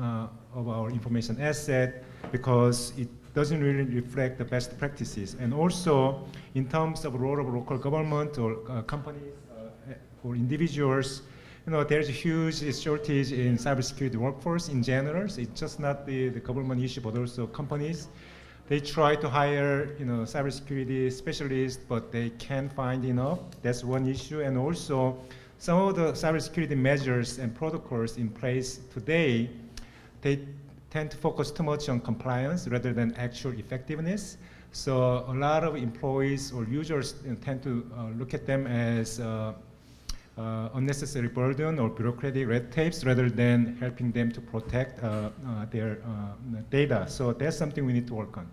of our information asset, because it doesn't really reflect the best practices. And also, in terms of role of local government or companies or individuals, there's a huge shortage in cybersecurity workforce in general. So it's just not the government issue, but also companies. They try to hire cybersecurity specialists, but they can't find enough. That's one issue. And also, some of the cybersecurity measures and protocols in place today, they tend to focus too much on compliance rather than actual effectiveness. So a lot of employees or users tend to look at them as unnecessary burden or bureaucratic red tapes rather than helping them to protect their data. So that's something we need to work on.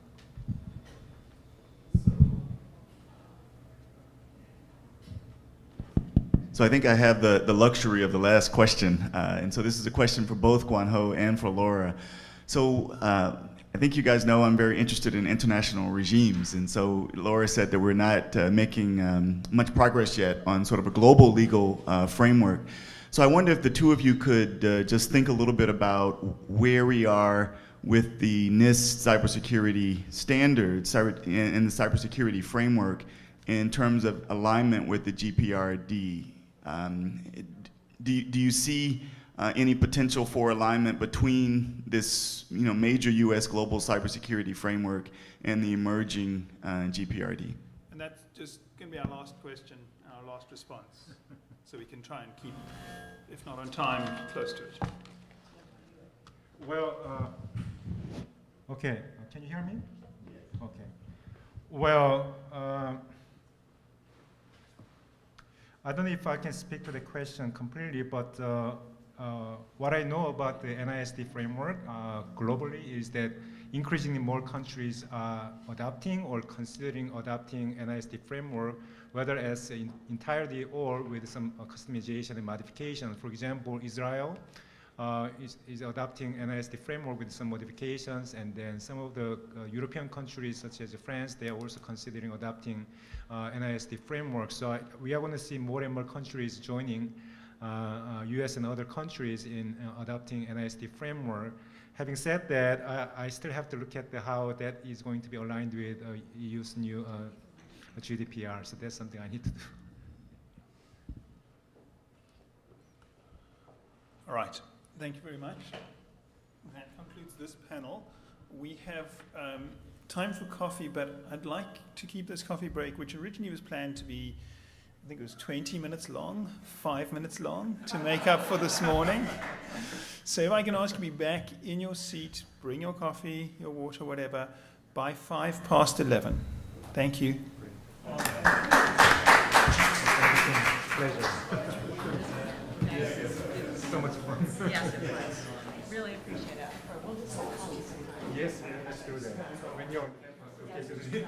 So I think I have the luxury of the last question. And so this is a question for both Gwanhoo and for Laura. So I think you guys know I'm very interested in international regimes. And so Laura said that we're not making much progress yet on sort of a global legal framework. So I wonder if the two of you could just think a little bit about where we are with the NIST cybersecurity standards and the cybersecurity framework in terms of alignment with the GPRD. Do you see any potential for alignment between this major U.S. global cybersecurity framework and the emerging GPRD? And that's just going to be our last question, our last response. So we can try and keep, if not on time, close to it. Well, okay. Can you hear me? Okay. Well, I don't know if I can speak to the question completely, but what I know about the NIST framework globally is that increasingly more countries are adopting or considering adopting NIST framework, whether as entirely or with some customization and modification. For example, Israel is adopting NIST framework with some modifications, and then some of the European countries such as France, they are also considering adopting NIST framework. So we are going to see more and more countries joining US and other countries in adopting NIST framework. Having said that, I still have to look at how that is going to be aligned with EU's new GDPR, so that's something I need to do. All right, thank you very much. That concludes this panel. We have time for coffee, but I'd like to keep this coffee break, which originally was planned to be, I think it was 20 minutes long, 5 minutes long, to make up for this morning. So if I can ask you to be back in your seat, bring your coffee, your water, whatever, by 11:05. Thank you. Pleasure. So much fun. Yes, it was. Really appreciate it. We'll just call you sometime. Yes, let's do that. When you're okay to do it.